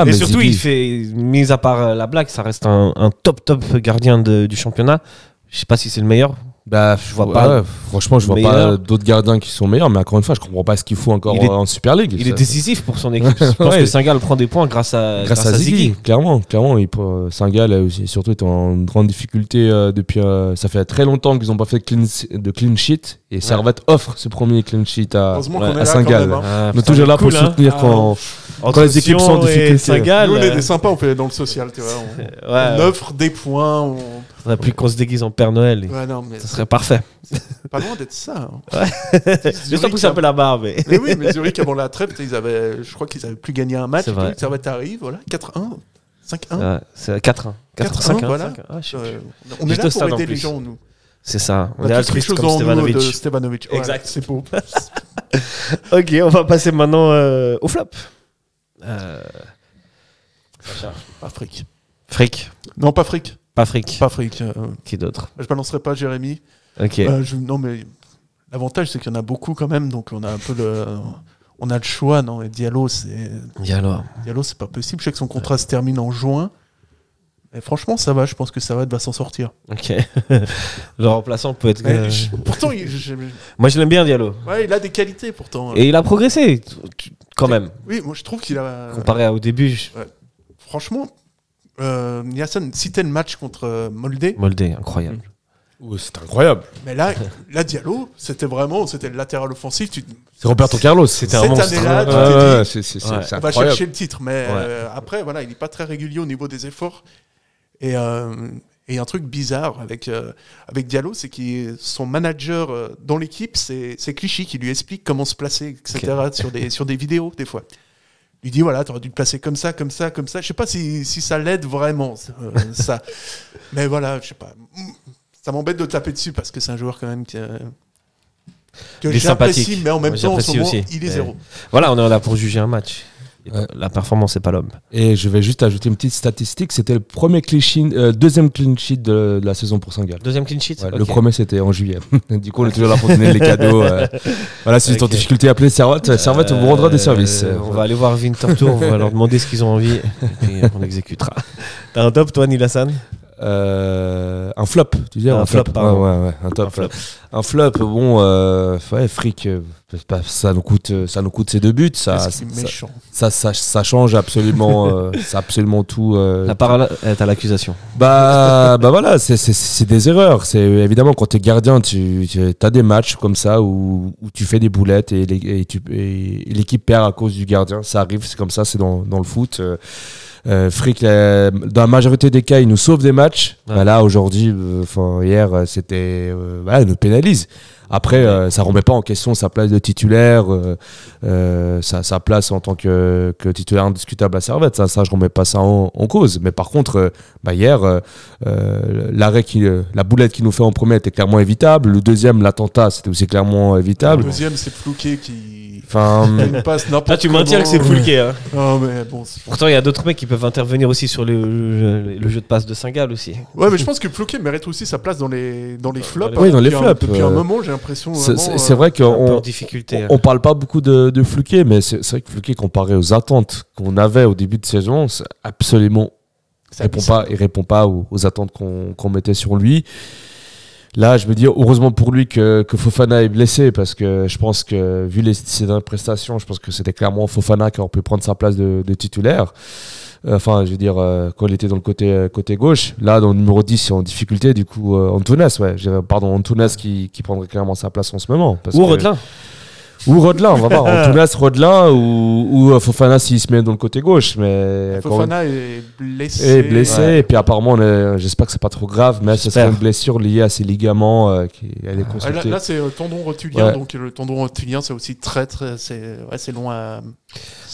Et surtout, Ziggy, il fait, mis à part la blague, ça reste un top gardien du championnat. Je sais pas si c'est le meilleur. Je vois pas. Franchement, je vois pas d'autres gardiens qui sont meilleurs, mais encore une fois, je comprends pas ce qu'il faut encore en Super League. Il est décisif pour son équipe. Je pense que Saint-Gall prend des points grâce à Ziggy. Clairement, Saint-Gall surtout est en grande difficulté depuis. Ça fait très longtemps qu'ils n'ont pas fait de clean sheet, et Servette offre ce premier clean sheet à Saint-Gall. On est toujours là pour le soutenir quand les équipes sont en difficulté. Nous, on est des sympas, on fait dans le social, tu vois. On offre des points. Faudrait plus qu'on se déguise en Père Noël. Ouais, non, mais ça serait parfait. Pas loin d'être ça. Ouais. Juste en plus, un peu la barre. Mais oui, mais Zurich, avant la trêve, je crois qu'ils avaient plus gagné un match. Servette arrive, voilà, 4-1, 5-1. C'est 4-1. 4-5, voilà. On est là pour aider les gens, nous. C'est ça. On est altruiste comme Stevanovic. Exact. C'est beau. Ok, on va passer maintenant au flop. Pas Frick. Frick. Non, pas Frick. Pas Frick. Qui d'autre? Je balancerai pas Jérémy. Ok. Non, mais l'avantage, c'est qu'il y en a beaucoup quand même, donc on a un peu on a le choix, non? Et Diallo, c'est pas possible. Je sais que son contrat se termine en juin. Et franchement, ça va. Je pense que Servette va s'en sortir. Ok. Le remplaçant peut être. Pourtant, moi, je l'aime bien, Diallo. Ouais, il a des qualités pourtant. Et il a progressé, quand même. Oui, moi je trouve qu'il a. Comparé au début. Ouais. Franchement. Niassan citait le match contre Molde. Molde, incroyable. Oui, c'était incroyable. Mais là Diallo, c'était le latéral offensif. C'est Roberto Carlos. C'était un monstre. Cette année-là, c'est on va chercher le titre. Mais après, voilà, il n'est pas très régulier au niveau des efforts. Et un truc bizarre avec Diallo, c'est que son manager dans l'équipe, c'est Clichy qui lui explique comment se placer, etc. sur des vidéos, des fois. Il lui dit, voilà, t'aurais dû te placer comme ça. Je sais pas si ça l'aide vraiment, ça. Mais voilà, je sais pas. Ça m'embête de taper dessus parce que c'est un joueur quand même que j'apprécie, mais en même temps, en ce moment, aussi. Il est zéro. Voilà, on est là pour juger un match. La performance, c'est pas l'homme. Et je vais juste ajouter une petite statistique. C'était le premier deuxième clean sheet de la saison pour Saint-Gall. Deuxième clean sheet. Le premier, c'était en juillet. Du coup, on est toujours là pour donner les cadeaux. Voilà, si vous êtes en difficulté, appelez Servette. Servette vous rendra des services. On va aller voir Winter Tour, on va leur demander ce qu'ils ont envie, et puis on exécutera. T'as un top, toi, Nilassan? Un flop, tu dis? Un flop, pardon. Ouais, un top. Un flop, bon, Frick, ça nous coûte ces 2 buts. Ça change absolument, c'est absolument tout. La parole est à l'accusation. Bah voilà, c'est des erreurs. C'est évidemment quand t'es gardien, tu as des matchs comme ça où tu fais des boulettes et l'équipe perd à cause du gardien. Ça arrive, c'est comme ça, c'est dans le foot. Frick, dans la majorité des cas, il nous sauve des matchs. Ouais. Là, aujourd'hui, hier, c'était, il nous pénalise. Après, ça remet pas en question sa place de titulaire, sa place en tant que titulaire indiscutable à Servette. Ça, je remets pas ça en cause. Mais par contre, hier, la boulette qu'il nous fait en premier était clairement évitable. Le deuxième, l'attentat, c'était aussi clairement évitable. Le deuxième, c'est Flouquet qui. Là, tu maintiens que c'est Flouquet. Hein. Oh, mais bon, pourtant, il y a d'autres mecs qui peuvent intervenir aussi sur le jeu de passe de Saint-Gall aussi. Ouais, mais je pense que Flouquet mérite aussi sa place dans les flops. Oui, dans les flops. Depuis un moment, j'ai l'impression. C'est vrai qu'on parle pas beaucoup de Flouquet, mais c'est vrai que Flouquet, comparé aux attentes qu'on avait au début de saison, c'est absolument Il répond pas aux attentes qu'on mettait sur lui. Là, je me dis heureusement pour lui que Fofana est blessé, parce que je pense que vu ses dernières prestations, je pense que c'était clairement Fofana qui aurait pu prendre sa place de titulaire. Enfin, je veux dire, quand il était dans le côté gauche. Là, dans le numéro 10, c'est en difficulté. Du coup, Antunes, Antunes qui prendrait clairement sa place en ce moment. Ou Rodelin. Ou Rodelin, on va voir. Antunes, Rodelin ou Fofana s'il se met dans le côté gauche. Mais Fofana est blessé. Et puis apparemment, j'espère que c'est pas trop grave, mais c'est une blessure liée à ses ligaments qui elle est consultée. Là, c'est tendon rotulien, donc le tendon rotulien, c'est aussi très c'est long à.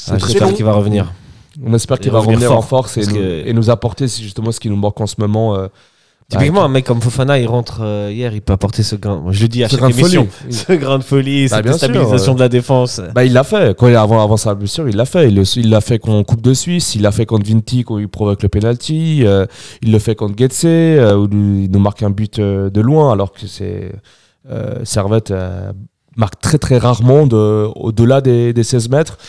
J'espère qu'il va revenir. On espère qu'il va revenir en force et nous apporter justement ce qui nous manque en ce moment. Typiquement, un mec comme Fofana, il rentre hier, il peut apporter ce grain. Je le dis à chaque émission. Ce grain de folie, cette stabilisation de la défense. Il l'a fait. Avant sa blessure, il l'a fait. Il l'a fait contre Coupe de Suisse, il l'a fait contre Vinti quand il provoque le penalty. Il le fait contre Getse, où il nous marque un but de loin, alors que Servette marque très très rarement au-delà des 16 mètres.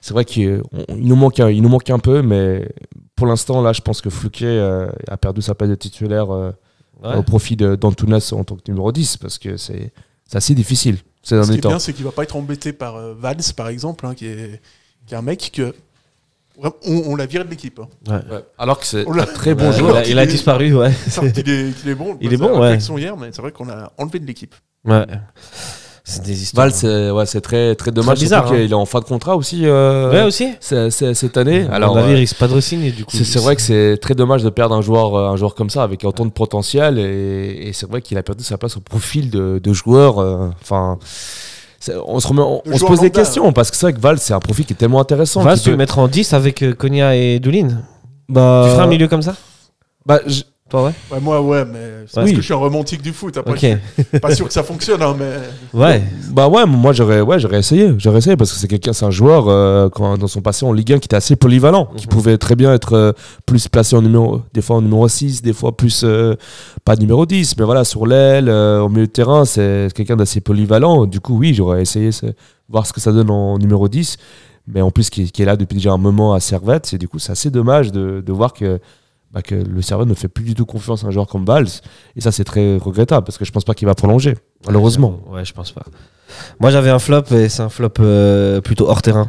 C'est vrai qu'il nous manque un peu, mais pour l'instant, là, je pense que Fouquet a perdu sa place de titulaire au profit d'Antunes en tant que numéro 10, parce que c'est assez difficile. Ce qui est bien, c'est qu'il ne va pas être embêté par Valls, par exemple, qui est un mec que... On l'a viré de l'équipe. Ouais. Alors que c'est un très bon joueur. Il a disparu, ouais. Il est bon. Il est bon, ouais. Hier, mais c'est vrai qu'on l'a enlevé de l'équipe. Ouais. C'est des histoires. Valls, c'est très, très dommage. Très bizarre, qu'il est en fin de contrat aussi. Aussi. Cette année. Alors, il risque pas de re-signer, du coup. C'est vrai que c'est très dommage de perdre un joueur comme ça, avec autant de potentiel. Et c'est vrai qu'il a perdu sa place au profil de joueurs. On se pose des questions, parce que c'est vrai que Valls, c'est un profil qui est tellement intéressant. Valls, tu le mettras en 10 avec Konya et Doulin. Tu feras un milieu comme ça? Toi, ouais. Moi, ouais, mais c'est parce que je suis un romantique du foot. Après, je suis pas sûr que ça fonctionne, hein, mais. Ouais. Moi, j'aurais essayé. Parce que c'est un joueur dans son passé en Ligue 1 qui était assez polyvalent, qui pouvait très bien être plus placé des fois en numéro 6, des fois plus pas numéro 10, mais voilà, sur l'aile, au milieu de terrain, c'est quelqu'un d'assez polyvalent. Du coup, oui, j'aurais essayé voir ce que ça donne en numéro 10, mais en plus qui est là depuis déjà un moment à Servette, du coup, c'est assez dommage de voir que le Servette ne fait plus du tout confiance à un joueur comme Valls, et ça c'est très regrettable, parce que je pense pas qu'il va prolonger, malheureusement. Ouais, je pense pas. Moi j'avais un flop, et c'est un flop plutôt hors terrain.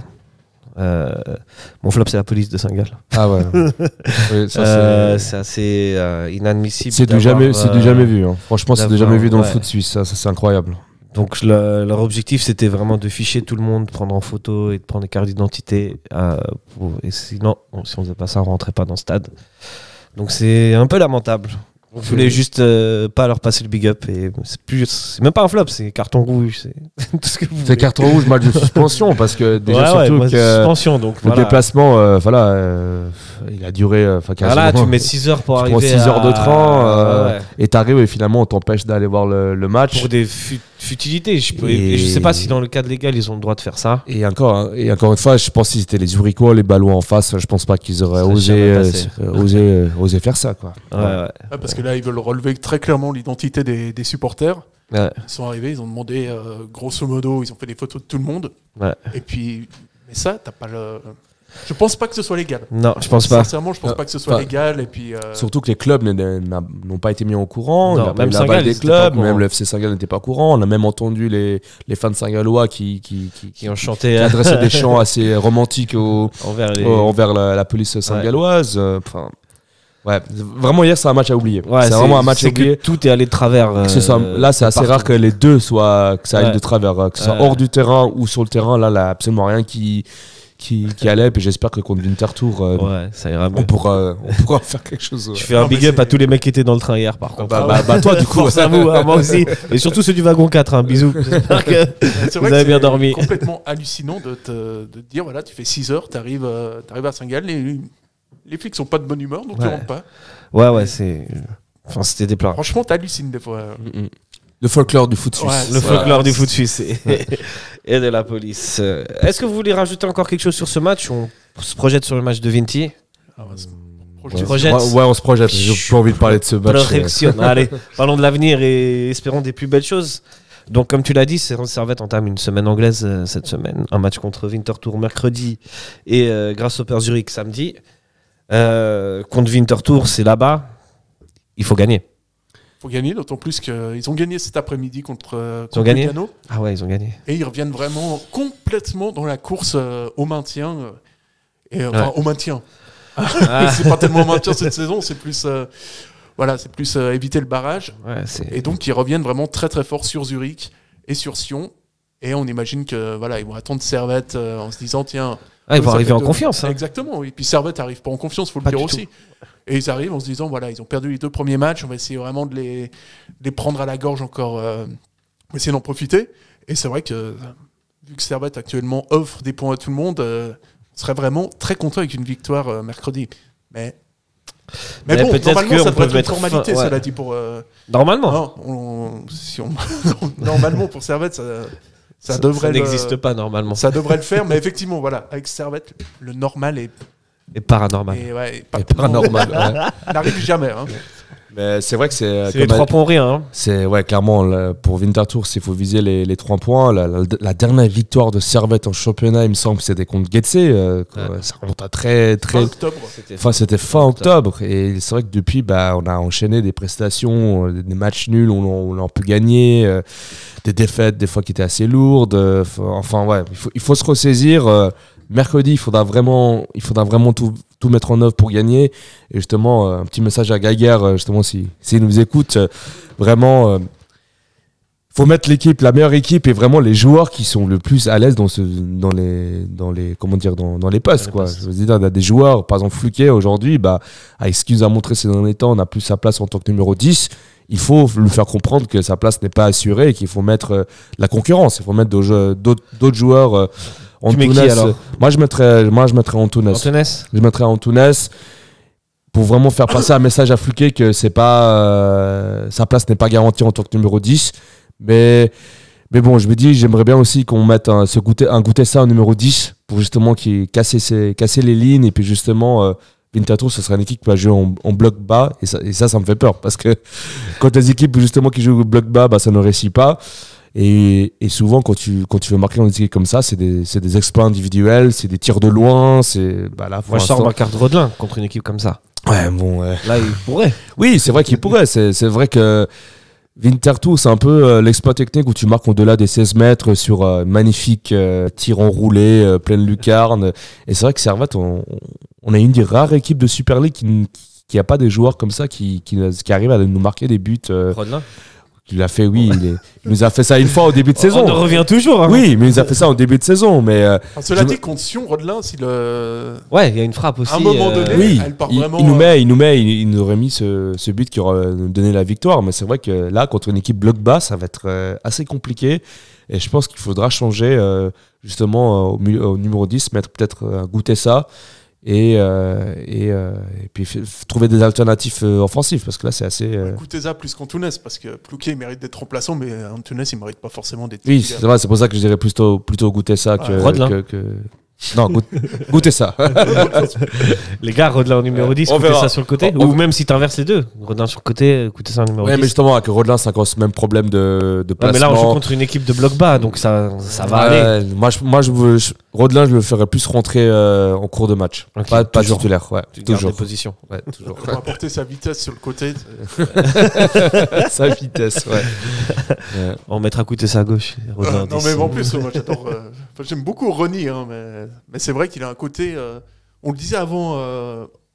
Mon flop, c'est la police de Saint-Gall. Ah ouais. Oui, c'est assez inadmissible. C'est du jamais vu. Hein. Franchement, c'est du jamais vu dans le foot suisse. Ça, c'est incroyable. Donc leur objectif, c'était vraiment de ficher tout le monde, prendre en photo et de prendre des cartes d'identité. Et sinon, si on faisait pas ça, on rentrait pas dans le stade. Donc c'est un peu lamentable. On voulait juste pas leur passer le big up, et c'est même pas un flop, c'est carton rouge, c'est tout ce que vous voulez. C'est carton rouge, match de suspension, parce que déjà surtout que suspension, donc le déplacement, il a duré. Voilà, tu mets 6 heures pour arriver. 6 heures de train, et t'arrives et finalement on t'empêche d'aller voir le match. Pour des futilités. Et je sais pas si dans le cadre légal ils ont le droit de faire ça. Et encore une fois, je pense que si c'était les Zurichois, les Ballois en face, je pense pas qu'ils auraient osé faire ça, quoi. Parce que là, ils veulent relever très clairement l'identité des supporters. Ouais. Ils sont arrivés, ils ont demandé, grosso modo, ils ont fait des photos de tout le monde. Ouais. Et puis, mais ça, t'as pas le. Je pense pas que ce soit légal. Non, je pense pas. Sincèrement, je pense pas que ce soit légal. Et puis, surtout que les clubs n'ont pas été mis au courant. Non, même Saint-Gall, des clubs, même le FC Saint-Gall n'était pas au courant. On a même entendu les fans saint-gallois qui ont chanté, qui adressaient des chants assez romantiques envers la police saint-galloise. Ouais, vraiment hier c'est un match à oublier. Ouais, c'est vraiment un match à oublier. Tout est allé de travers. Là c'est assez rare que les deux que ça aille de travers, que ce soit hors du terrain ou sur le terrain. Là, il n'y a absolument rien qui allait, et j'espère que contre Winterthur ça ira mieux. on pourra faire quelque chose. Je fais un big up à tous les mecs qui étaient dans le train hier, par contre. Toi du coup. Force à vous, moi aussi, et surtout ceux du wagon 4, bisous. J'espère que vous avez bien dormi. C'est complètement hallucinant de te dire, voilà, tu fais 6 heures, t'arrives à Saint-Gall, les flics sont pas de bonne humeur, donc tu rentres pas. Ouais, c'était déplorable. Franchement, t'hallucines des fois. Le folklore du foot suisse. Le folklore du foot suisse et de la police. Est-ce que vous voulez rajouter encore quelque chose sur ce match? On se projette sur le match de Vinti. On se projette. J'ai pas envie de parler de ce match. Allez, parlons de l'avenir et espérons des plus belles choses. Donc, comme tu l'as dit, Servette entame une semaine anglaise cette semaine. Un match contre Winterthur mercredi et Grasshopper Zurich samedi. Contre Winterthur, c'est là-bas. Il faut gagner. Il faut gagner, d'autant plus qu'ils ont gagné cet après-midi contre Lugano. Ah ouais, ils ont gagné. Et ils reviennent vraiment complètement dans la course au maintien. Au maintien. C'est pas tellement maintien cette saison, c'est plus... c'est plus éviter le barrage. Ouais, et donc, ils reviennent vraiment très très fort sur Zurich et sur Sion. Et on imagine que ils vont attendre Servette en se disant tiens. Ils vont arriver en confiance. Hein. Exactement. Et puis Servette n'arrive pas en confiance, il faut le dire aussi. Et ils arrivent en se disant ils ont perdu les 2 premiers matchs, on va essayer vraiment de les prendre à la gorge encore, on va essayer d'en profiter. Et c'est vrai que vu que Servette actuellement offre des points à tout le monde, on serait vraiment très content avec une victoire mercredi. Mais bon, normalement, ça devrait être une formalité, cela dit, pour... Normalement Normalement, pour Servette, ça devrait... Ça n'existe pas, normalement. Ça devrait le faire, mais effectivement, avec Servette, le normal est... Et paranormal. Et paranormal, n'arrive jamais. Hein. Mais c'est vrai que c'est les 3 points rien. Hein. C'est clairement pour Winterthur, s'il faut viser les 3 points. La dernière victoire de Servette en championnat, il me semble que c'était contre Getse. Ça remonte à très fin octobre. C'était fin octobre. Et c'est vrai que depuis, on a enchaîné des prestations, des matchs nuls, on a pu gagner, des défaites des fois qui étaient assez lourdes. Il faut se ressaisir. Mercredi, il faudra vraiment tout mettre en œuvre pour gagner. Et justement, un petit message à Gaguerre, justement, s'il nous écoute, vraiment, faut mettre la meilleure équipe et vraiment les joueurs qui sont le plus à l'aise dans les postes, quoi. Je veux dire, on a des joueurs, par exemple Fluquet aujourd'hui, avec ce qu'il nous a montré ces derniers temps, on n'a plus sa place en tant que numéro 10. Il faut lui faire comprendre que sa place n'est pas assurée et qu'il faut mettre la concurrence. Il faut mettre d'autres joueurs. Tu mets qui alors ? Moi je mettrais Antunes. Je mettrais Antunes pour vraiment faire passer un message à Fluquet que c'est pas sa place n'est pas garantie en tant que numéro 10. Mais bon, je me dis, j'aimerais bien aussi qu'on mette un Gutesa au numéro 10 pour justement casser les lignes et puis justement Winterthur, ce sera une équipe qui va jouer en bloc bas et ça me fait peur parce que quand les équipes justement qui jouent au bloc bas, ça ne réussit pas. Et souvent, quand tu veux marquer dans des équipes comme ça, c'est des exploits individuels, c'est des tirs de loin. Moi, je sors ma carte Rodelin contre une équipe comme ça. Ouais, bon. Là, il pourrait. Oui, c'est vrai qu'il pourrait. C'est vrai que Winterthur, c'est un peu l'exploit technique où tu marques au-delà des 16 mètres sur magnifique tir enroulé, pleine lucarne. Et c'est vrai que Servette, on a une des rares équipes de Super League qui n'a pas des joueurs comme ça qui arrivent à nous marquer des buts. Rodelin Il l'a fait, oui. Il nous a fait ça une fois au début de saison. On en revient toujours. Hein. Oui, mais il nous a fait ça au début de saison. Mais cela dit, contre Sion, Rodelin, ouais, il y a une frappe aussi. À un moment donné, elle part vraiment. Il nous aurait mis ce but qui aurait donné la victoire. Mais c'est vrai que là, contre une équipe bloc bas, ça va être assez compliqué. Et je pense qu'il faudra changer justement au numéro 10, mettre peut-être un Gutesa. Et puis trouver des alternatives offensives parce que là c'est assez Gutesa plus qu'Antunes parce que Plouquet il mérite d'être remplaçant mais Antunes il mérite pas forcément d'être oui c'est vrai, c'est pour ça que je dirais plutôt Gutesa que non, goûtez ça. Les gars, Rodelin au numéro 10, goûtez ça sur le côté. Ou même si t'inverses les deux, Rodelin sur le côté, goûtez ça au numéro 10. Ouais, mais justement, avec Rodelin, c'est encore ce même problème de placement. Mais là, on joue contre une équipe de bloc bas, donc ça va aller. Rodelin, je le ferais plus rentrer en cours de match. Okay, pas titulaire. Ouais, toujours. Des positions. Ouais, toujours. On va apporter sa vitesse sur le côté. Sa vitesse, ouais. On mettra goûter ça à gauche. Non, mais en plus, moi, j'adore. J'aime beaucoup Ronny, hein, mais c'est vrai qu'il a un côté. On le disait avant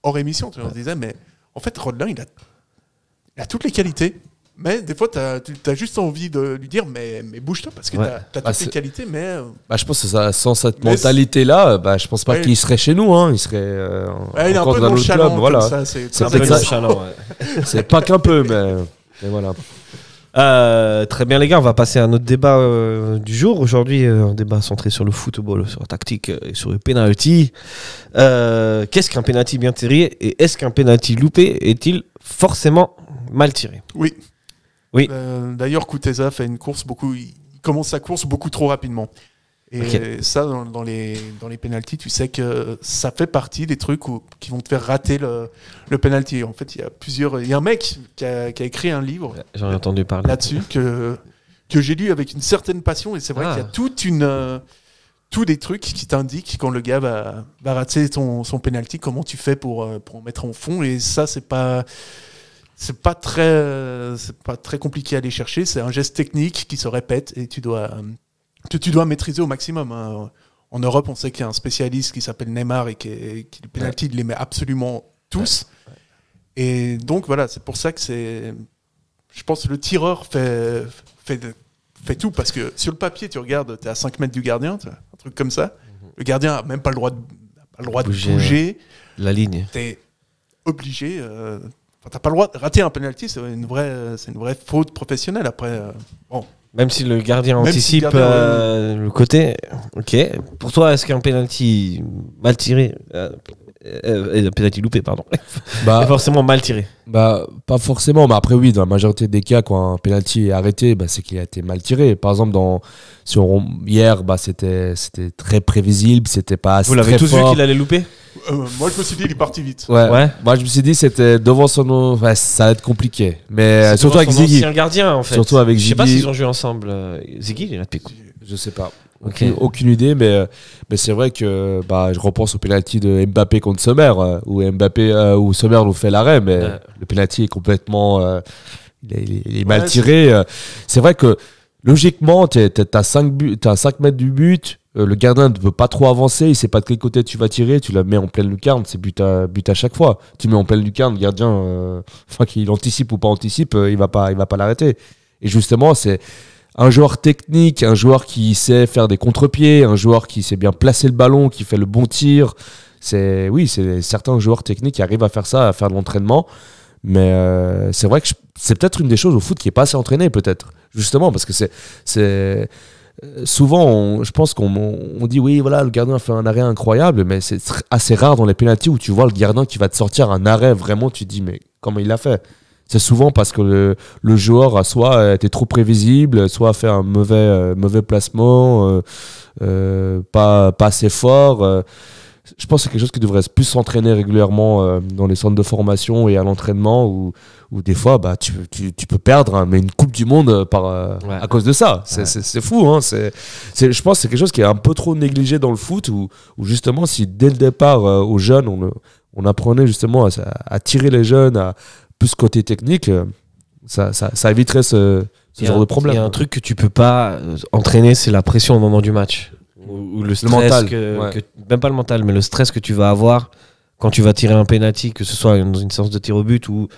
hors émission, on se disait, mais en fait, Rodelin, il a toutes les qualités. Mais des fois, t'as juste envie de lui dire, mais bouge-toi, parce que t'as toutes les qualités, mais... je pense que ça, sans cette mentalité-là, je pense pas qu'il serait chez nous. Hein. Il serait il est un peu nonchalant, voilà. Ça, c'est un peu nonchalant, c'est pas qu'un peu, mais voilà. Très bien les gars, on va passer à un autre débat du jour. Aujourd'hui, un débat centré sur le football, sur la tactique et sur le penalty. Qu'est-ce qu'un penalty bien tiré et est-ce qu'un penalty loupé est-il forcément mal tiré ? Oui. Oui. D'ailleurs, Gutesa fait une course il commence sa course beaucoup trop rapidement. Et ça, dans les pénaltys, tu sais que ça fait partie des trucs qui vont te faire rater le pénalty. En fait, il y a un mec qui a écrit un livre j'en ai entendu parler là-dessus que j'ai lu avec une certaine passion. Et c'est vrai qu'il y a tous des trucs qui t'indiquent quand le gars va rater son penalty, comment tu fais pour en mettre en fond. Et ça, c'est pas très compliqué à aller chercher. C'est un geste technique qui se répète et que tu dois maîtriser au maximum. Hein. En Europe, on sait qu'il y a un spécialiste qui s'appelle Neymar et qui les penalties, il les met absolument tous. Ouais. Et donc voilà, c'est pour ça que je pense que le tireur fait tout, parce que sur le papier, tu regardes, tu es à 5 mètres du gardien, un truc comme ça. Le gardien n'a même pas le droit de bouger. La ligne. Tu es obligé. Tu n'as pas le droit de rater un penalty, c'est une vraie faute professionnelle. Après, bon. Même si le gardien anticipe le côté. Ok. Pour toi, est-ce qu'un penalty mal tiré. Un penalty loupé, pardon. Est forcément mal tiré. Pas forcément, mais après oui, dans la majorité des cas, quand un penalty est arrêté, c'est qu'il a été mal tiré. Par exemple, hier, c'était très prévisible, c'était pas assez. Vous l'avez tous vu qu'il allait louper? Moi, je me suis dit, il est parti vite. Ouais. Moi, je me suis dit, c'était devant son. Ça va être compliqué. Mais surtout avec Ziggy. C'est un gardien, en fait. Surtout avec Ziggy. Je sais pas s'ils ont joué ensemble. Ziggy, il est là depuis quoi? Je sais pas. Aucune idée, mais c'est vrai que je repense au penalty de Mbappé contre Sommer, où Sommer nous fait l'arrêt, mais le penalty est complètement il est mal tiré. C'est vrai que logiquement, t'as 5 mètres du but, le gardien ne peut pas trop avancer, il sait pas de quel côté tu vas tirer, tu la mets en pleine lucarne, c'est but à chaque fois. Tu mets en pleine lucarne, le gardien, qu'il anticipe ou pas anticipe, il va pas l'arrêter. Et justement, c'est un joueur technique, un joueur qui sait faire des contre-pieds, un joueur qui sait bien placer le ballon, qui fait le bon tir. C'est certains joueurs techniques qui arrivent à faire ça, à faire de l'entraînement. Mais c'est vrai que c'est peut-être une des choses au foot qui n'est pas assez entraînée, peut-être. Justement, parce que c'est souvent, je pense qu'on dit oui, voilà, le gardien a fait un arrêt incroyable, mais c'est assez rare dans les pénaltys où tu vois le gardien qui va te sortir un arrêt, vraiment, tu te dis, mais comment il l'a fait? C'est souvent parce que le joueur a soit été trop prévisible, soit a fait un mauvais placement, pas assez fort. Je pense que c'est quelque chose qui devrait plus s'entraîner régulièrement dans les centres de formation et à l'entraînement, où des fois tu peux perdre, mais une Coupe du Monde à cause de ça. C'est fou. Hein. Je pense que c'est quelque chose qui est un peu trop négligé dans le foot, où justement, si dès le départ, aux jeunes, on apprenait justement à tirer les jeunes, à plus côté technique, ça éviterait ce genre de problème. Il y a un truc que tu peux pas entraîner, c'est la pression au moment du match. Ou le stress, le mental, même pas le mental, mais le stress que tu vas avoir quand tu vas tirer un penalty, que ce soit dans une séance de tir au but ou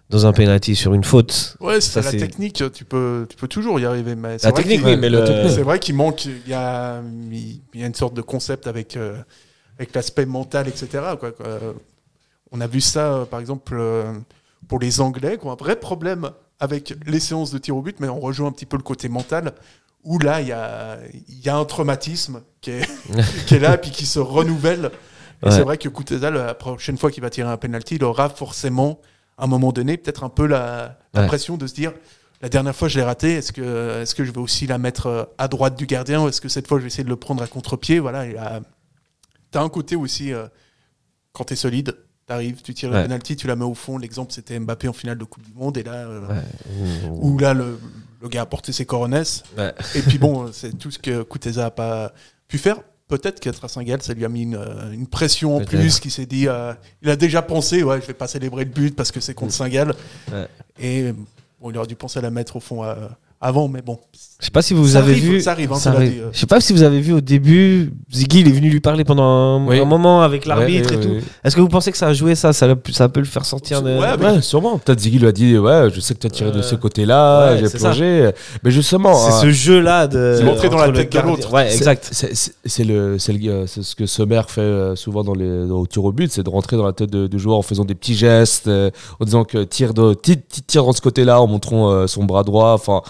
dans un penalty sur une faute. Ouais, c'est la technique, tu peux toujours y arriver. Mais la technique, oui, mais c'est vrai qu'il manque, il y a une sorte de concept avec l'aspect mental, etc. On a vu ça, par exemple, pour les Anglais, qui ont un vrai problème avec les séances de tir au but, mais on rejoint un petit peu le côté mental, où là, il y a un traumatisme qui est là, puis qui se renouvelle. Et c'est vrai que Kuteza, la prochaine fois qu'il va tirer un penalty, il aura forcément, à un moment donné, peut-être un peu la pression de se dire, la dernière fois, je l'ai raté, est-ce que je vais aussi la mettre à droite du gardien, ou est-ce que cette fois, je vais essayer de le prendre à contre-pied? Voilà, t'as un côté aussi, quand t'es solide, t'arrives, tu tires le penalty, tu la mets au fond. L'exemple, c'était Mbappé en finale de Coupe du Monde. Et là, où là, le gars a porté ses coronesses. Ouais. Et puis bon, c'est tout ce que Kuteza n'a pas pu faire. Peut-être qu'être à Saint-Gall, ça lui a mis une pression en plus, qui s'est dit, il a déjà pensé, je vais pas célébrer le but parce que c'est contre Saint-Gall. Ouais. Et bon, il aurait dû penser à la mettre au fond avant, mais bon. Je sais pas si vous avez vu. Ça arrive. Je sais pas si vous avez vu au début, Ziggy il est venu lui parler pendant un moment avec l'arbitre et tout. Oui. Est-ce que vous pensez que ça a joué ça peut le faire sortir de. Ouais, sûrement. Peut-être Ziggy lui a dit je sais que tu as tiré de ce côté-là, j'ai plongé. Mais justement. C'est ce jeu-là de. C'est l'entrée dans la tête de l'autre. Ouais, exact. C'est ce que Sommer fait souvent au tir au but, c'est de rentrer dans la tête du joueur en faisant des petits gestes, en disant que tire dans ce côté-là, en montrant son bras droit. Enfin.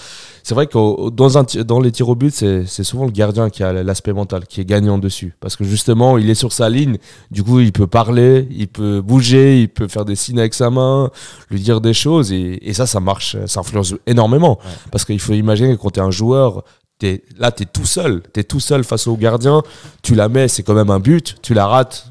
C'est vrai que dans les tirs au but, c'est souvent le gardien qui a l'aspect mental, qui est gagnant dessus. Parce que justement, il est sur sa ligne, du coup, il peut parler, il peut bouger, il peut faire des signes avec sa main, lui dire des choses, et ça marche, ça influence énormément. Ouais. Parce qu'il faut imaginer que quand tu es un joueur, t'es tout seul face au gardien, tu la mets, c'est quand même un but, tu la rates.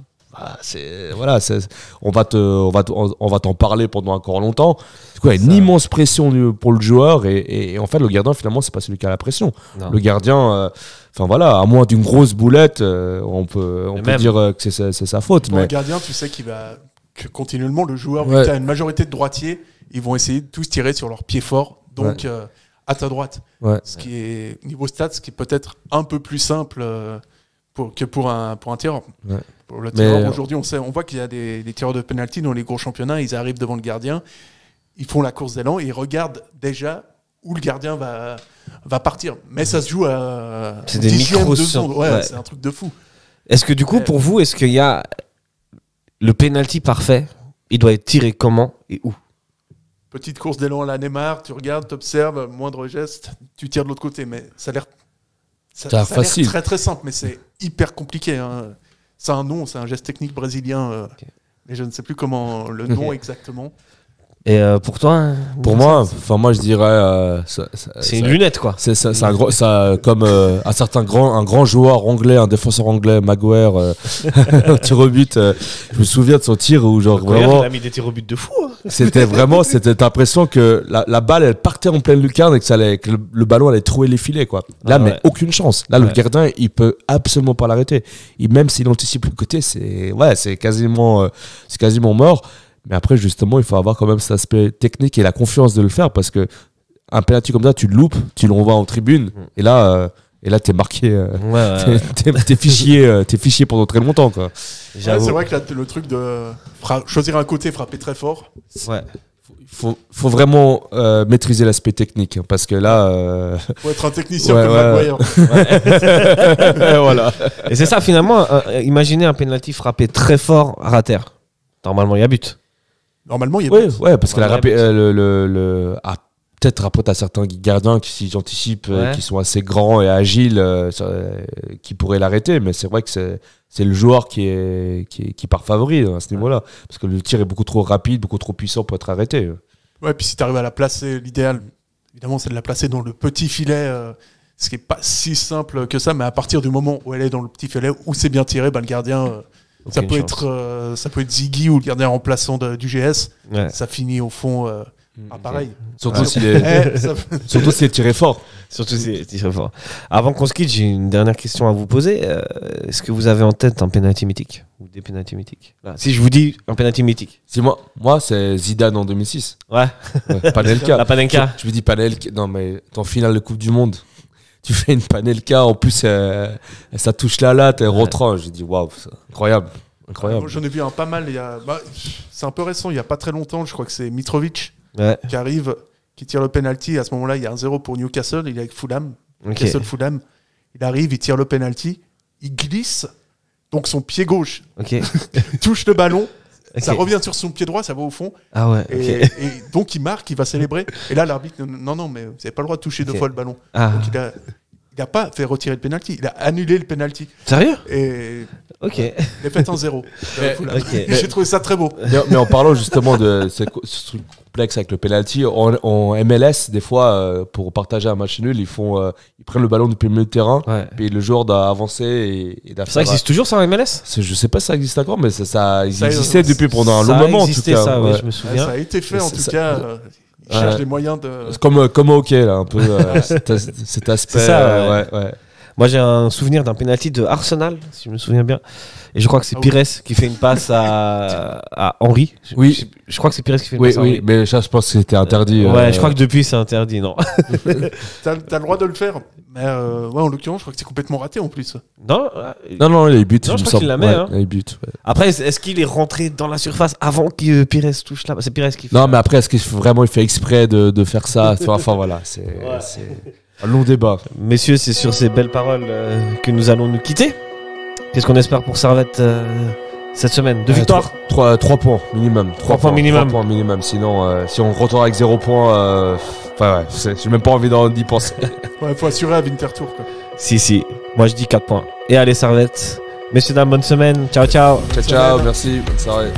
on va t'en parler pendant encore longtemps. Du coup, il y a une immense pression pour le joueur et en fait le gardien finalement c'est pas celui qui a la pression. Non. Le gardien, à moins d'une grosse boulette, on peut dire que c'est sa faute. Mais le gardien, tu sais que continuellement le joueur, vu que tu as une majorité de droitiers, ils vont essayer de tous tirer sur leur pied fort, donc à ta droite. Ce qui est niveau stats, ce qui est peut-être un peu plus simple que pour un tireur. Ouais. Pour le tireur, aujourd'hui, on voit qu'il y a des tireurs de penalty dans les gros championnats, ils arrivent devant le gardien, ils font la course d'élan et ils regardent déjà où le gardien va partir. Mais ça se joue à c'est des micros de secondes. Ouais, c'est un truc de fou. Est-ce que du coup, pour vous, est-ce qu'il y a le penalty parfait, il doit être tiré comment et où? Petite course d'élan à la Neymar, tu regardes, tu observes, moindre geste, tu tires de l'autre côté. Mais ça a l'air facile. Très très simple, mais c'est hyper compliqué. Hein. C'est un nom, c'est un geste technique brésilien, mais je ne sais plus comment le nom exactement. Et pour toi, pour moi je dirais c'est une lunette quoi. C'est un gros, comme un grand joueur anglais, un défenseur anglais, Maguire, tir au but. Je me souviens de son tir où genre vraiment. Il a mis des tirs au but de fou. Hein. C'était l'impression que la balle elle partait en pleine lucarne et que le ballon allait trouver les filets quoi. Là mais aucune chance. Là le gardien il peut absolument pas l'arrêter. Même s'il anticipe le côté, c'est quasiment mort. Mais après, justement, il faut avoir quand même cet aspect technique et la confiance de le faire parce que un penalty comme ça, tu le loupes, tu l'envoies en tribune et là, t'es marqué, t'es fichier pendant très longtemps, quoi. C'est vrai que là, le truc de choisir un côté, frapper très fort. Ouais. Faut vraiment maîtriser l'aspect technique parce que là. Faut être un technicien comme Maguire. Voilà. Et c'est ça finalement. Imaginez un penalty frappé très fort à terre. Normalement, il y a but. Normalement, il y a but. Ouais, parce que peut-être après, tu as certains gardiens qui, si j'anticipe, qui sont assez grands et agiles, qui pourraient l'arrêter. Mais c'est vrai que c'est le joueur qui part favori à ce niveau-là. Parce que le tir est beaucoup trop rapide, beaucoup trop puissant pour être arrêté. Ouais, puis si tu arrives à la placer, l'idéal, évidemment, c'est de la placer dans le petit filet. Ce qui n'est pas si simple que ça. Mais à partir du moment où elle est dans le petit filet, où c'est bien tiré, le gardien... Ça peut être Ziggy ou le gardien remplaçant du GS. Ouais. Ça finit au fond pareil. Surtout s'il est tiré fort. Avant qu'on se quitte, j'ai une dernière question à vous poser. Est-ce que vous avez en tête un penalty mythique ou des penalty mythiques? Si je vous dis un penalty mythique. Moi c'est Zidane en 2006. Ouais. Panenka. La Panenka. Je me dis Panenka. Non mais en finale de Coupe du Monde. Tu fais une Panenka, en plus ça touche la latte, elle rentre. J'ai dit waouh, incroyable. J'en ai vu un pas mal. C'est un peu récent, il n'y a pas très longtemps. Je crois que c'est Mitrovic qui arrive, qui tire le penalty. À ce moment-là, il y a 1-0 pour Newcastle. Il est avec Fulham. Newcastle-Fulham. Il arrive, il tire le penalty. Il glisse. Donc son pied gauche touche le ballon. Ça revient sur son pied droit, ça va au fond. Ah ouais. Et donc il marque, il va célébrer. Et là, l'arbitre, non, mais vous n'avez pas le droit de toucher 2 fois le ballon. Ah. Donc il n'a pas fait retirer le penalty, il a annulé le penalty. Sérieux? Et il a fait 1-0. J'ai trouvé ça très beau. Mais en parlant justement de ce truc complexe avec le penalty, en MLS, des fois, pour partager un match nul, ils prennent le ballon depuis le milieu de terrain, puis le joueur doit avancer et ça existe toujours ça en MLS? Je sais pas si ça existe encore, mais ça existait depuis pendant un long moment. En tout cas, je me souviens. Ça a été fait en tout cas. Il cherche des moyens de. C'est comme au hockey, là, un peu cet aspect. C'est ça, ouais. Moi, j'ai un souvenir d'un penalty de Arsenal, si je me souviens bien. Et je crois que c'est Pires qui fait une passe à Henry. Je crois que c'est Pires qui fait une passe à Henry. Oui, mais ça, je pense que c'était interdit. Je crois que depuis, c'est interdit, non. T'as le droit de le faire. Mais en l'occurrence, je crois que c'est complètement raté en plus. Non, il a eu but. Non, je crois qu'il la met. Il a eu but. Après, est-ce qu'il est rentré dans la surface avant que Pires touche là? C'est Pires qui fait. Non, mais après, est-ce qu'il il fait exprès de faire ça? Enfin, voilà, c'est un long débat. Messieurs, c'est sur ces belles paroles que nous allons nous quitter. Qu'est-ce qu'on espère pour Servette cette semaine? 2 victoires? 3 points minimum. 3 points minimum. 3 points minimum. Sinon, si on retourne avec 0 points, j'ai même pas envie d'y penser. Faut assurer à Winterthur, quoi. Si. Moi, je dis 4 points. Et allez, Servette. Messieurs, dames, bonne semaine. Ciao. Ciao, merci. Bonne soirée.